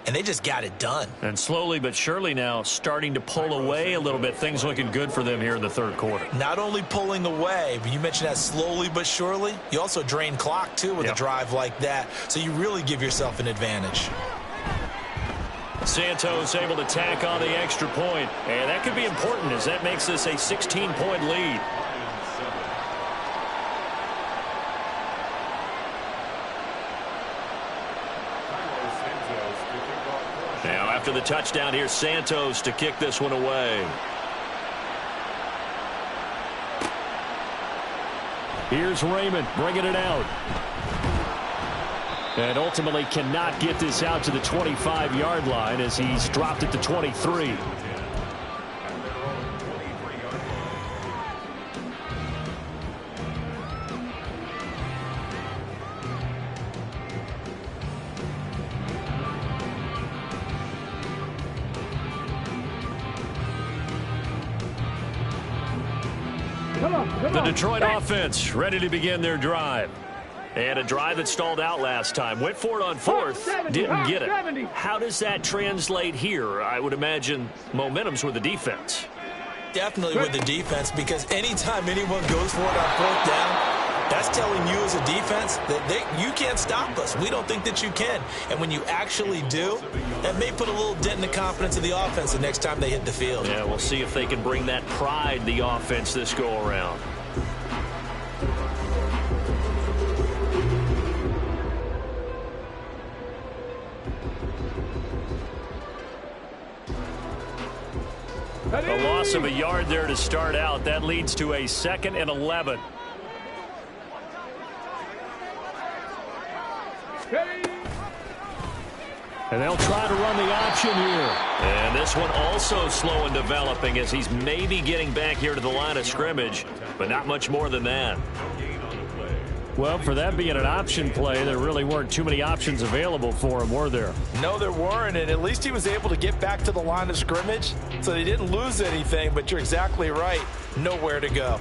And they just got it done. And slowly but surely now starting to pull away a little bit. Things looking good for them here in the 3rd quarter. Not only pulling away, but you mentioned that slowly but surely. You also drain clock, too, with a drive like that. So you really give yourself an advantage. Santos able to tack on the extra point. And that could be important as that makes this a 16-point lead. After the touchdown, here's Santos to kick this one away. Here's Raymond bringing it out. And ultimately cannot get this out to the 25-yard line as he's dropped at the 23. The Detroit offense ready to begin their drive. And a drive that stalled out last time. Went for it on fourth, didn't get it. How does that translate here? I would imagine momentum's with the defense. Definitely with the defense, because anytime anyone goes for it on fourth down, that's telling you as a defense that you can't stop us. We don't think that you can. And when you actually do, that may put a little dent in the confidence of the offense the next time they hit the field. Yeah, we'll see if they can bring that pride, the offense, this go-around. A loss of a yard there to start out. That leads to a 2nd and 11. And they'll try to run the option here. And this one also slow in developing as he's maybe getting back here to the line of scrimmage, but not much more than that. Well, for that being an option play, there really weren't too many options available for him, were there? No, there weren't, and at least he was able to get back to the line of scrimmage, so they didn't lose anything, but you're exactly right. Nowhere to go.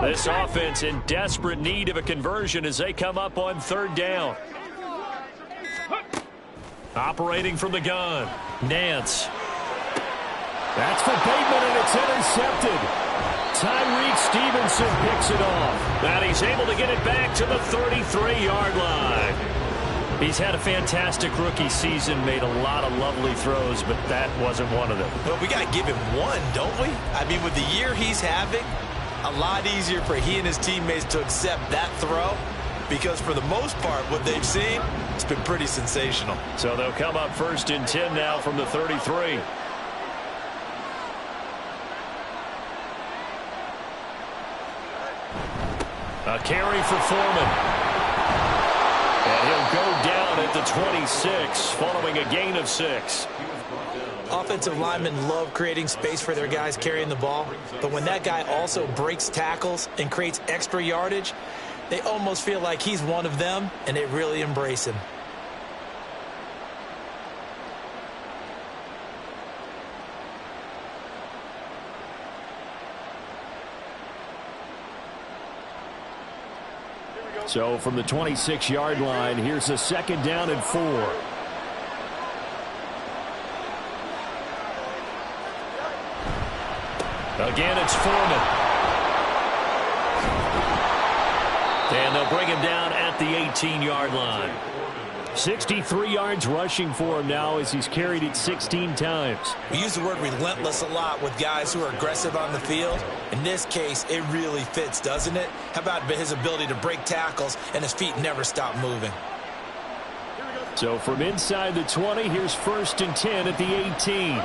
This offense in desperate need of a conversion as they come up on 3rd down. Operating from the gun, Nance. That's for Bateman, and it's intercepted. Tyreek Stevenson picks it off. And he's able to get it back to the 33-yard line. He's had a fantastic rookie season, made a lot of lovely throws, but that wasn't one of them. Well, we got to give him one, don't we? I mean, with the year he's having, a lot easier for he and his teammates to accept that throw, because for the most part, what they've seen, it's been pretty sensational. So they'll come up 1st and 10 now from the 33. A carry for Foreman. And he'll go down at the 26 following a gain of 6. Offensive linemen love creating space for their guys carrying the ball, but when that guy also breaks tackles and creates extra yardage, they almost feel like he's one of them, and they really embrace him. So from the 26-yard line, here's a 2nd down and 4. Again, it's Foreman. And they'll bring him down at the 18-yard line. 63 yards rushing for him now as he's carried it 16 times. We use the word relentless a lot with guys who are aggressive on the field. In this case, it really fits, doesn't it? How about his ability to break tackles and his feet never stop moving? So from inside the 20, here's 1st and 10 at the 18.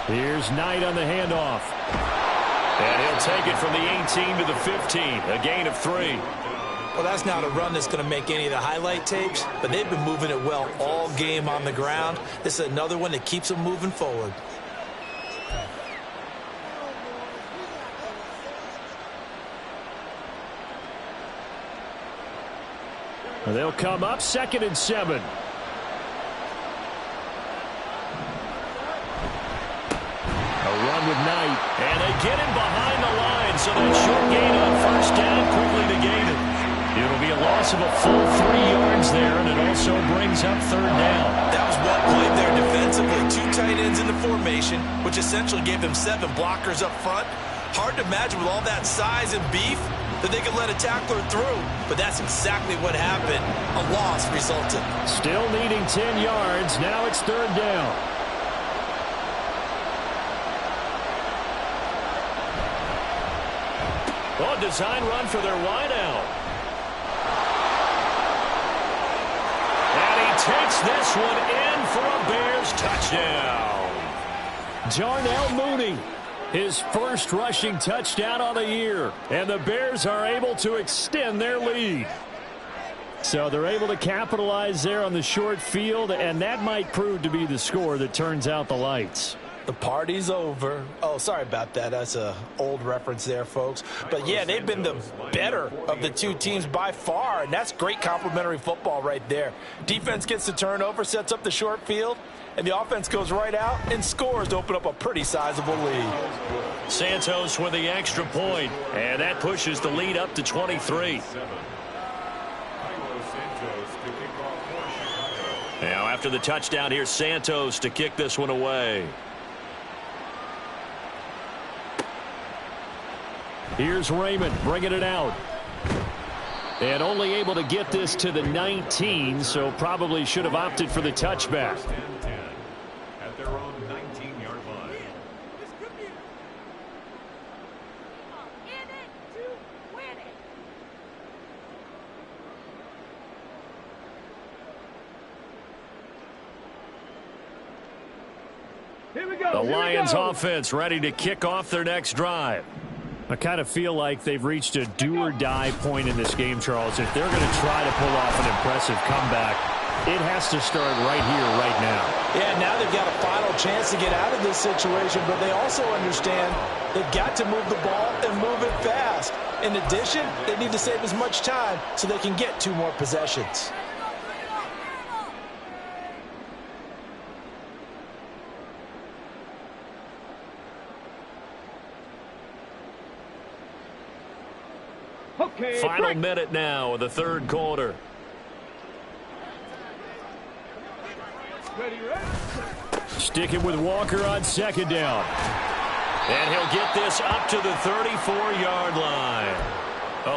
Here's Knight on the handoff. And he'll take it from the 18 to the 15, a gain of 3. Well, that's not a run that's going to make any of the highlight tapes, but they've been moving it well all game on the ground. This is another one that keeps them moving forward. And they'll come up 2nd and 7. Run with Knight. And they get him behind the line, so that short gain on 1st down quickly negated. It'll be a loss of a full 3 yards there, and it also brings up 3rd down. That was well played there defensively. 2 tight ends in the formation, which essentially gave them 7 blockers up front. Hard to imagine with all that size and beef that they could let a tackler through, but that's exactly what happened. A loss resulted. Still needing 10 yards. Now it's 3rd down. Oh, design run for their wideout. And he takes this one in for a Bears touchdown. Darnell Mooney, his first rushing touchdown on the year. And the Bears are able to extend their lead. So they're able to capitalize there on the short field, and that might prove to be the score that turns out the lights. The party's over. Oh, sorry about that. That's an old reference there, folks. But, yeah, they've been the better of the 2 teams by far, and that's great complimentary football right there. Defense gets the turnover, sets up the short field, and the offense goes right out and scores to open up a pretty sizable lead. Santos with the extra point, and that pushes the lead up to 23. Now, after the touchdown, here's Santos to kick this one away. Here's Raymond bringing it out. And only able to get this to the 19, so probably should have opted for the touchback. At their own 19-yard line. Here we go. The Lions offense ready to kick off their next drive. I kind of feel like they've reached a do-or-die point in this game, Charles. If they're going to try to pull off an impressive comeback, it has to start right here, right now. Yeah, now they've got a final chance to get out of this situation, but they also understand they've got to move the ball and move it fast. In addition, they need to save as much time so they can get 2 more possessions. Okay, Final break. minute now of the 3rd quarter. Ready, ready. Sticking with Walker on 2nd down. And he'll get this up to the 34-yard line.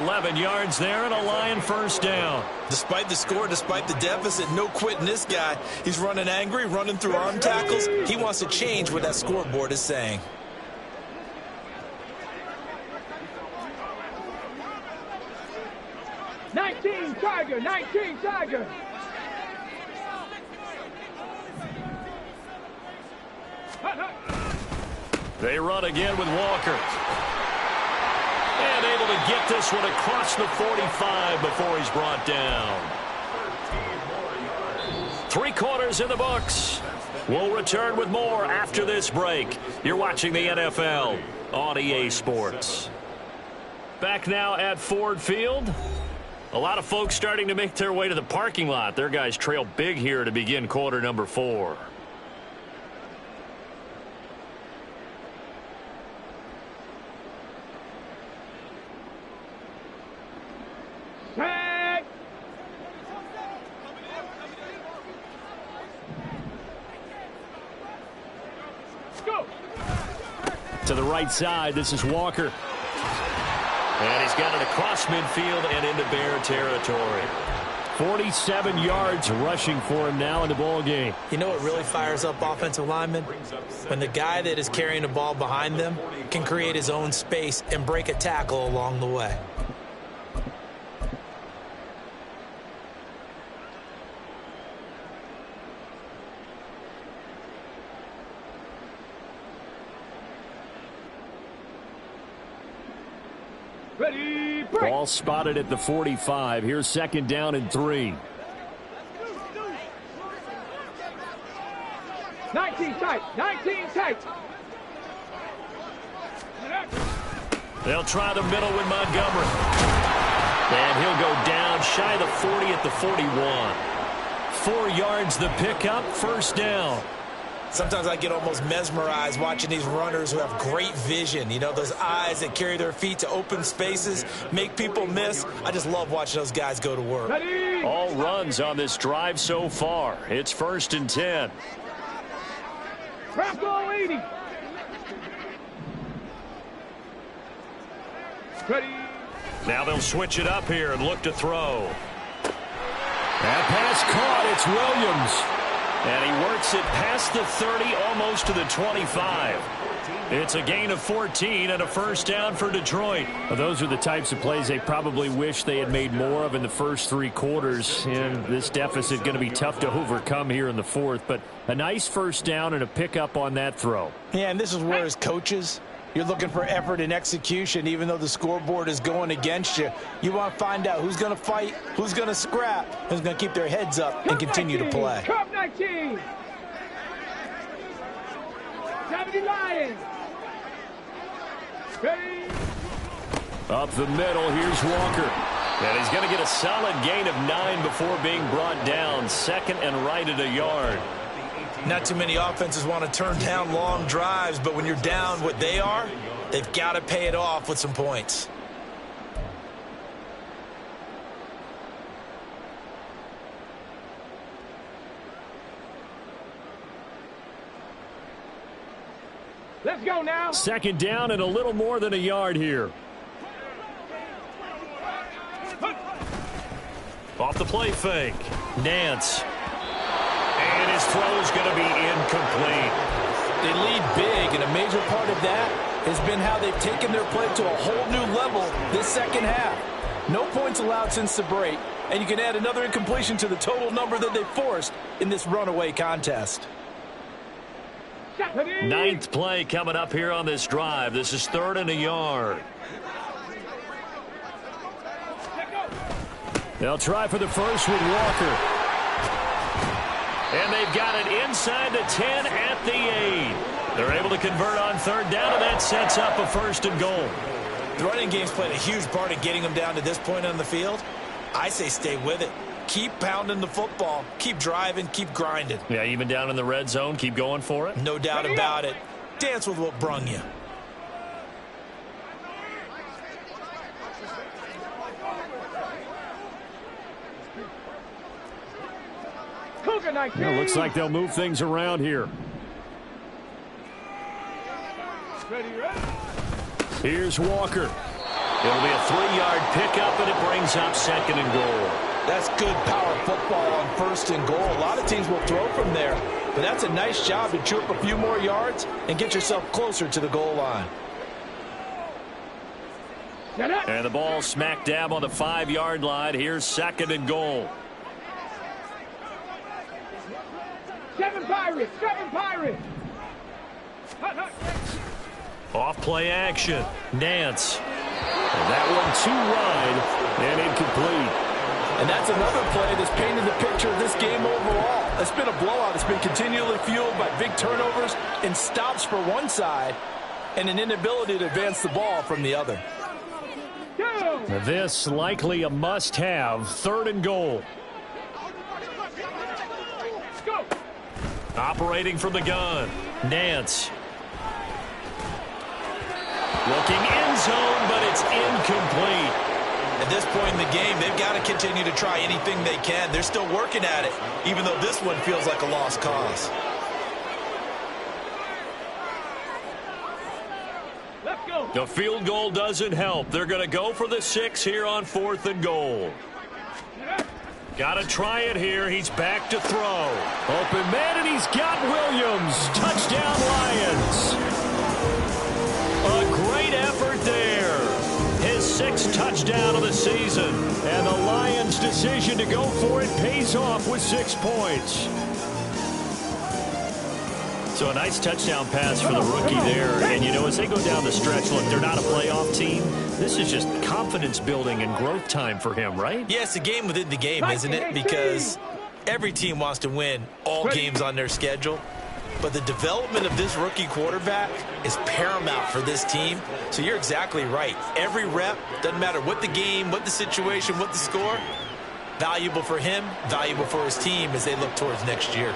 11 yards there and a Lion first down. Despite the score, despite the deficit, no quitting this guy. He's running angry, running through arm tackles. He wants to change what that scoreboard is saying. Tiger, 19 Tiger. They run again with Walker. And able to get this one across the 45 before he's brought down. 3 quarters in the books. We'll return with more after this break. You're watching the NFL on EA Sports. Back now at Ford Field. A lot of folks starting to make their way to the parking lot. Their guys trail big here to begin quarter number 4. Tag. Go. To the right side, this is Walker. And he's got it across midfield and into Bear territory. 47 yards rushing for him now in the ball game. You know what really fires up offensive linemen? When the guy that is carrying the ball behind them can create his own space and break a tackle along the way. Ready, break. Ball spotted at the 45. Here's 2nd down and 3. 19 tight, 19 tight. They'll try the middle with Montgomery. And he'll go down shy of the 40 at the 41. 4 yards the pickup, first down. Sometimes I get almost mesmerized watching these runners who have great vision. You know, those eyes that carry their feet to open spaces, make people miss. I just love watching those guys go to work. Ready, all runs on this drive so far. It's 1st and 10. Bronco 80. Ready. Now they'll switch it up here and look to throw. That pass caught. It's Williams. And he works it past the 30, almost to the 25. It's a gain of 14 and a 1st down for Detroit. Well, those are the types of plays they probably wish they had made more of in the first 3 quarters. And this deficit going to be tough to overcome here in the 4th. But a nice 1st down and a pickup on that throw. Yeah, and this is where as coaches, you're looking for effort and execution. Even though the scoreboard is going against you, you want to find out who's going to fight, who's going to scrap, who's going to keep their heads up and continue to play. Cup 19. 70 Lions. Ready. Up the middle, here's Walker. And he's going to get a solid gain of 9 before being brought down. 2nd and right at a yard. Not too many offenses want to turn down long drives, but when you're down what they are, they've got to pay it off with some points. Let's go now. 2nd down and a little more than a yard here. Off the play fake. Nance. And his throw's going to be incomplete. They lead big, and a major part of that has been how they've taken their play to a whole new level this 2nd half. No points allowed since the break, and you can add another incompletion to the total number that they forced in this runaway contest. 9th play coming up here on this drive. This is 3rd and a yard. They'll try for the first with Walker. And they've got it inside the 10 at the 8. They're able to convert on 3rd down, and that sets up a 1st and goal. The running game's played a huge part in getting them down to this point on the field. I say stay with it. Keep pounding the football. Keep driving. Keep grinding. Yeah, even down in the red zone, keep going for it. No doubt about it. Dance with what brung you. Cougar 19. It looks like they'll move things around here. Ready, ready. Here's Walker. It'll be a 3-yard pickup, and it brings up 2nd and goal. That's good power football on 1st and goal. A lot of teams will throw from there, but that's a nice job to chew up a few more yards and get yourself closer to the goal line. And the ball smack dab on the 5-yard line. Here's 2nd and goal. 7 Pirates, 7 Pirates. Off play action. Nance. And that one too wide and incomplete. And that's another play that's painted the picture of this game overall. It's been a blowout. It's been continually fueled by big turnovers and stops for one side and an inability to advance the ball from the other. This likely a must-have. 3rd and goal. Go. Operating from the gun. Nance. Looking end zone, but it's incomplete. At this point in the game, they've got to continue to try anything they can. They're still working at it, even though this one feels like a lost cause. Let's go. The field goal doesn't help. They're going to go for the 6 here on 4th and goal. Got to try it here. He's back to throw. Open man, and he's got Williams. Touchdown, Lions. A great effort there. His 6th touchdown of the season. And the Lions' decision to go for it pays off with 6 points. So a nice touchdown pass for the rookie there. And, you know, as they go down the stretch, look, they're not a playoff team. This is just confidence building and growth time for him, right? Yeah, it's a game within the game, isn't it? Because every team wants to win all games on their schedule. But the development of this rookie quarterback is paramount for this team. So you're exactly right. Every rep, doesn't matter what the game, what the situation, what the score, valuable for him, valuable for his team as they look towards next year.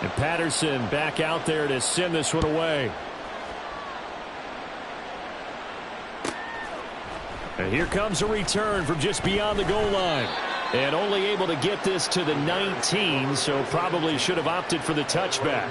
And Patterson back out there to send this one away. And here comes a return from just beyond the goal line. And only able to get this to the 19, so probably should have opted for the touchback.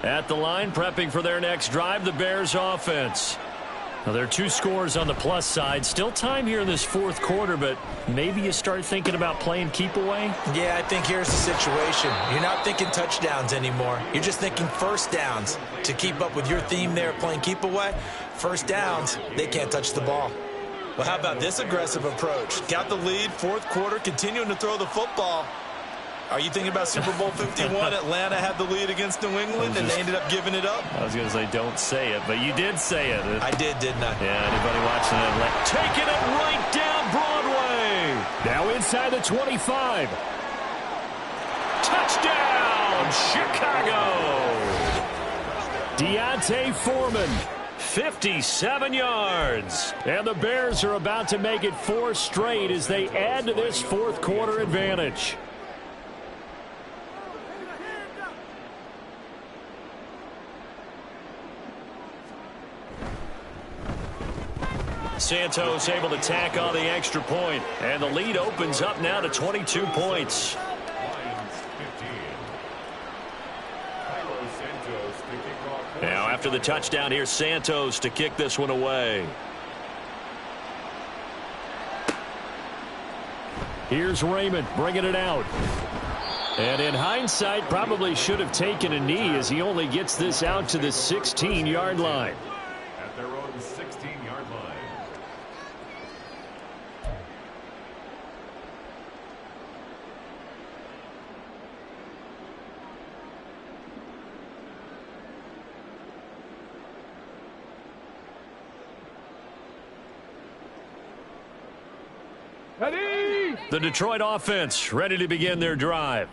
At the line, prepping for their next drive, the Bears offense. Now, there are 2 scores on the plus side. Still time here in this fourth quarter, but maybe you start thinking about playing keep away? Yeah, I think here's the situation. You're not thinking touchdowns anymore. You're just thinking first downs. To keep up with your theme there, playing keep away, first downs, they can't touch the ball. Well, how about this aggressive approach? Got the lead, fourth quarter, continuing to throw the football. Are you thinking about Super Bowl 51? Atlanta had the lead against New England, and they ended up giving it up? I was going to say, don't say it, but you did say it. I did, didn't I? Yeah, anybody watching it? Taking it right down Broadway. Now inside the 25. Touchdown, Chicago. Deontay Foreman, 57 yards. And the Bears are about to make it 4 straight as they add to this fourth quarter advantage. Santos able to tack on the extra point, and the lead opens up now to 22 points. Now after the touchdown, here's Santos to kick this one away. Here's Raymond bringing it out. And in hindsight, probably should have taken a knee as he only gets this out to the 16-yard line. At their own 16-yard line. Ready? The Detroit offense ready to begin their drive.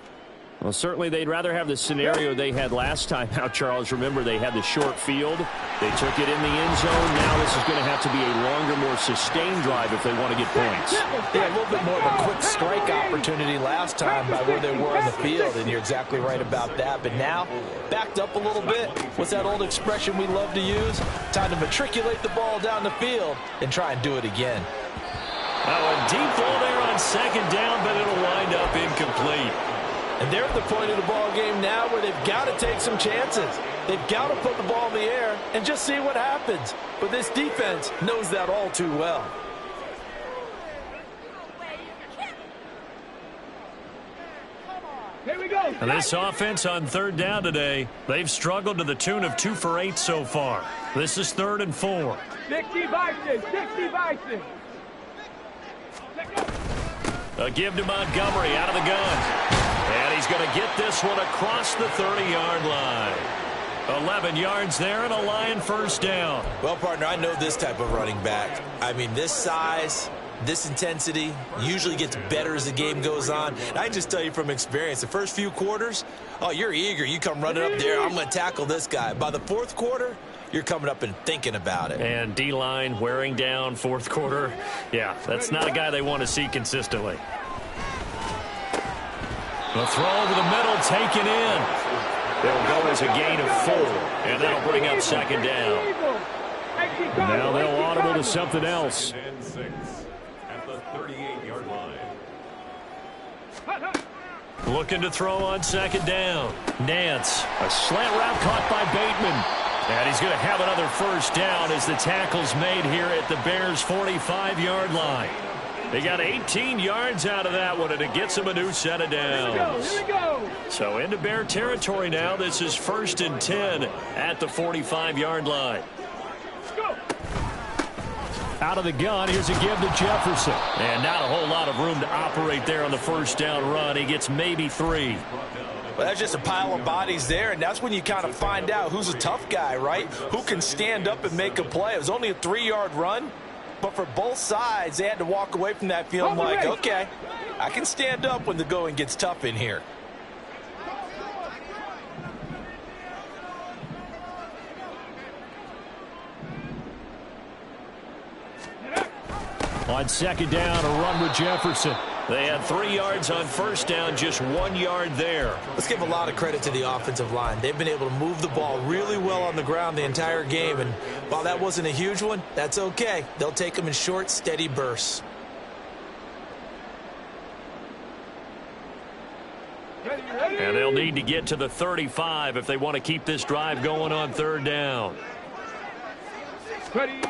Well, certainly they'd rather have the scenario they had last time out, Charles. Remember, they had the short field. They took it in the end zone. Now this is going to have to be a longer, more sustained drive if they want to get points. Yeah, a little bit more of a quick strike opportunity last time by where they were on the field, and you're exactly right about that. But now, backed up a little bit. What's that old expression we love to use? Time to matriculate the ball down the field and try and do it again. Now a deep ball there on second down, but it'll wind up incomplete. And they're at the point of the ball game now where they've got to take some chances. They've got to put the ball in the air and just see what happens. But this defense knows that all too well. Here we go. And this offense on third down today, they've struggled to the tune of 2 for 8 so far. This is 3rd and 4. 60 Bison, 60 Bison. A give to Montgomery out of the gun. And he's going to get this one across the 30-yard line. 11 yards there and a Lion first down. Well, partner, I know this type of running back. I mean, this size, this intensity usually gets better as the game goes on. And I can just tell you from experience, the first few quarters, oh, you're eager. You come running up there, I'm going to tackle this guy. By the fourth quarter, you're coming up and thinking about it. And D-line wearing down fourth quarter. Yeah, that's not a guy they want to see consistently. The throw over the middle, taken in. They'll go as a gain of 4, and that'll bring up second down. Now they'll audible to something else. And 6 at the 38-yard line. Looking to throw on second down. Nance, a slant route caught by Bateman. And he's going to have another first down as the tackle's made here at the Bears' 45-yard line. They got 18 yards out of that one, and it gets them a new set of downs. Here we go. So into Bear territory now. This is 1st and 10 at the 45-yard line. Go. Out of the gun, here's a give to Jefferson. And not a whole lot of room to operate there on the first down run. He gets maybe 3. Well, that's just a pile of bodies there, and that's when you kind of find out who's a tough guy, right? Who can stand up and make a play. It was only a 3-yard run, but for both sides, they had to walk away from that feeling like, okay, I can stand up when the going gets tough in here. On second down, a run with Jefferson. They had 3 yards on first down, just 1 yard there. Let's give a lot of credit to the offensive line. They've been able to move the ball really well on the ground the entire game, and while that wasn't a huge one, that's okay. They'll take them in short, steady bursts. And they'll need to get to the 35 if they want to keep this drive going on third down. Ready.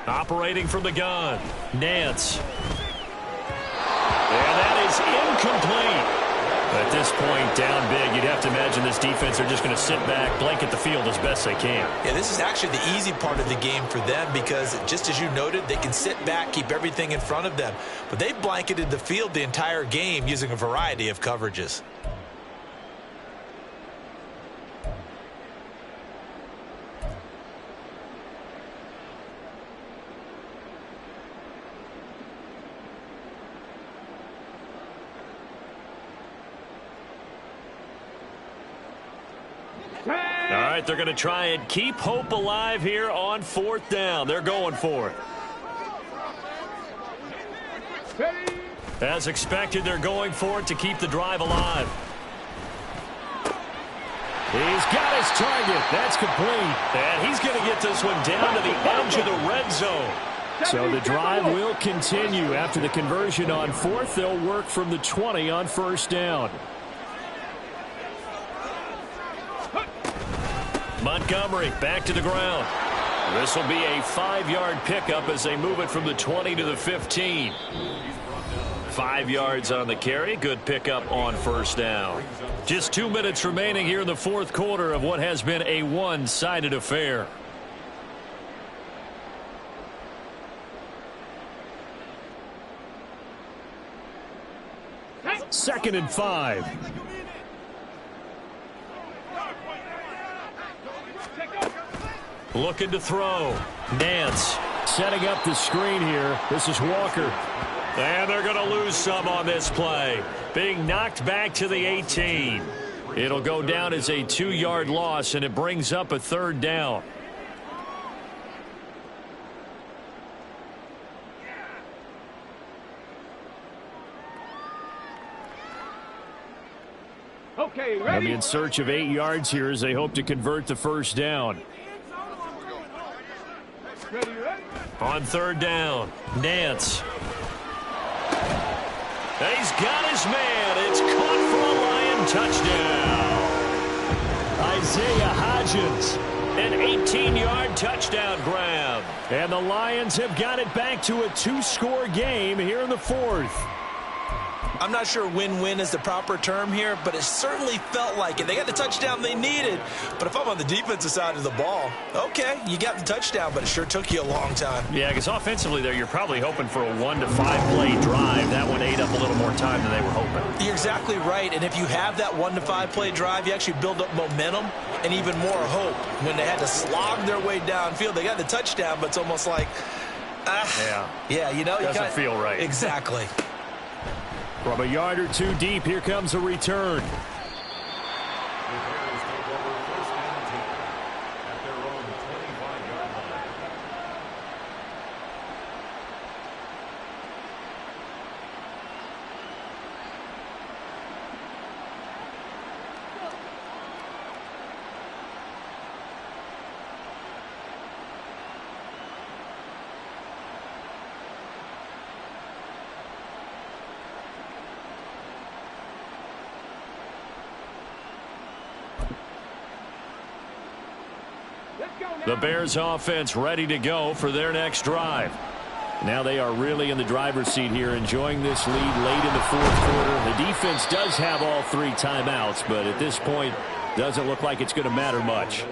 Operating from the gun, Nance. And that is incomplete. At this point, down big, you'd have to imagine this defense are just going to sit back, blanket the field as best they can. Yeah, this is actually the easy part of the game for them because, just as you noted, they can sit back, keep everything in front of them. But they've blanketed the field the entire game using a variety of coverages. All right, they're going to try and keep hope alive here on fourth down. They're going for it. Ready. As expected, they're going for it to keep the drive alive. He's got his target. That's complete. And he's going to get this one down to the edge of the red zone. So the drive will continue. After the conversion on fourth, they'll work from the 20 on first down. Montgomery back to the ground. This will be a 5-yard pickup as they move it from the 20 to the 15. 5 yards on the carry. Good pickup on first down. Just 2 minutes remaining here in the fourth quarter of what has been a one-sided affair. Second and 5. Looking to throw. Nance Setting up the screen here. This is Walker. And they're going to lose some on this play. Being knocked back to the 18. It'll go down as a 2-yard loss, and it brings up a third down. Okay, They'll ready. be in search of 8 yards here as they hope to convert the first down. Ready, ready. On third down, Nance. He's got his man. It's caught for a Lion touchdown. Isaiah Hodgins. An 18-yard touchdown grab. And the Lions have got it back to a 2-score game here in the fourth. I'm not sure win-win is the proper term here, but it certainly felt like it. They got the touchdown they needed, but if I'm on the defensive side of the ball, okay, you got the touchdown, but it sure took you a long time. Yeah, because offensively there, you're probably hoping for a 1 to 5 play drive. That one ate up a little more time than they were hoping. You're exactly right, and if you have that 1 to 5 play drive, you actually build up momentum and even more hope. When they had to slog their way downfield, they got the touchdown, but it's almost like, yeah, you know, Doesn't feel right. Exactly. From a yard or two deep, here comes a return. The Bears offense ready to go for their next drive. Now they are really in the driver's seat here, enjoying this lead late in the fourth quarter. The defense does have all 3 timeouts, but at this point, doesn't look like it's going to matter much.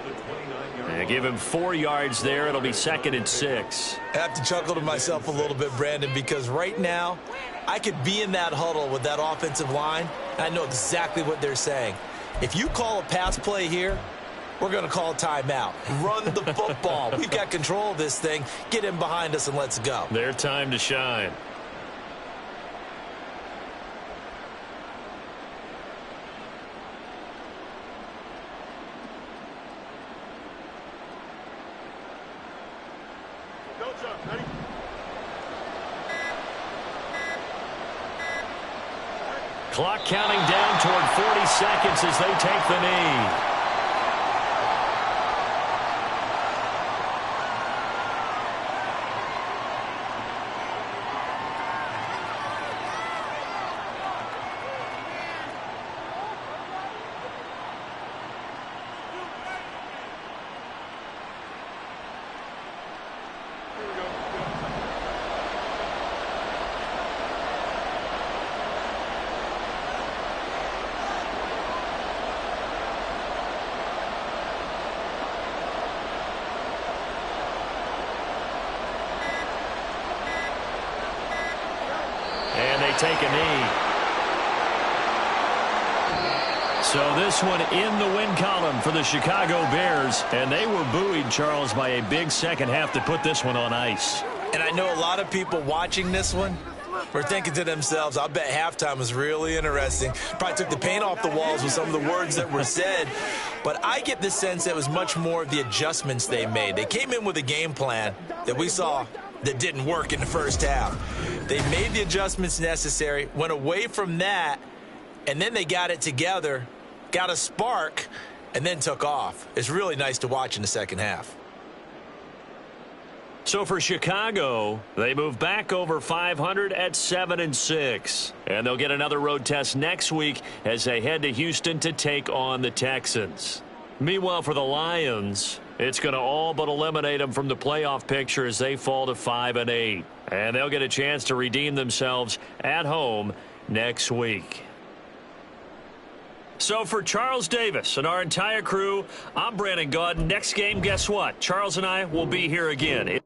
They give him 4 yards there. It'll be 2nd and 6. I have to chuckle to myself a little bit, Brandon, because right now I could be in that huddle with that offensive line, and I know exactly what they're saying. If you call a pass play here, we're going to call a timeout. Run the football. We've got control of this thing. Get in behind us and let's go. Their time to shine. Clock counting down toward 40 seconds as they take the knee. And they take a knee. So this one in the win column for the Chicago Bears. And they were buoyed, Charles, by a big second half to put this one on ice. And I know a lot of people watching this one were thinking to themselves, I'll bet halftime was really interesting. Probably took the paint off the walls with some of the words that were said. But I get the sense that it was much more of the adjustments they made. They came in with a game plan that we saw that didn't work in the first half. They made the adjustments necessary, went away from that, and then they got it together, got a spark, and then took off. It's really nice to watch in the second half. So for Chicago, they move back over 500 at 7-6. And they'll get another road test next week as they head to Houston to take on the Texans. Meanwhile, for the Lions, it's going to all but eliminate them from the playoff picture as they fall to 5-8. And they'll get a chance to redeem themselves at home next week. So for Charles Davis and our entire crew, I'm Brandon Gaudin. Next game, guess what? Charles and I will be here again.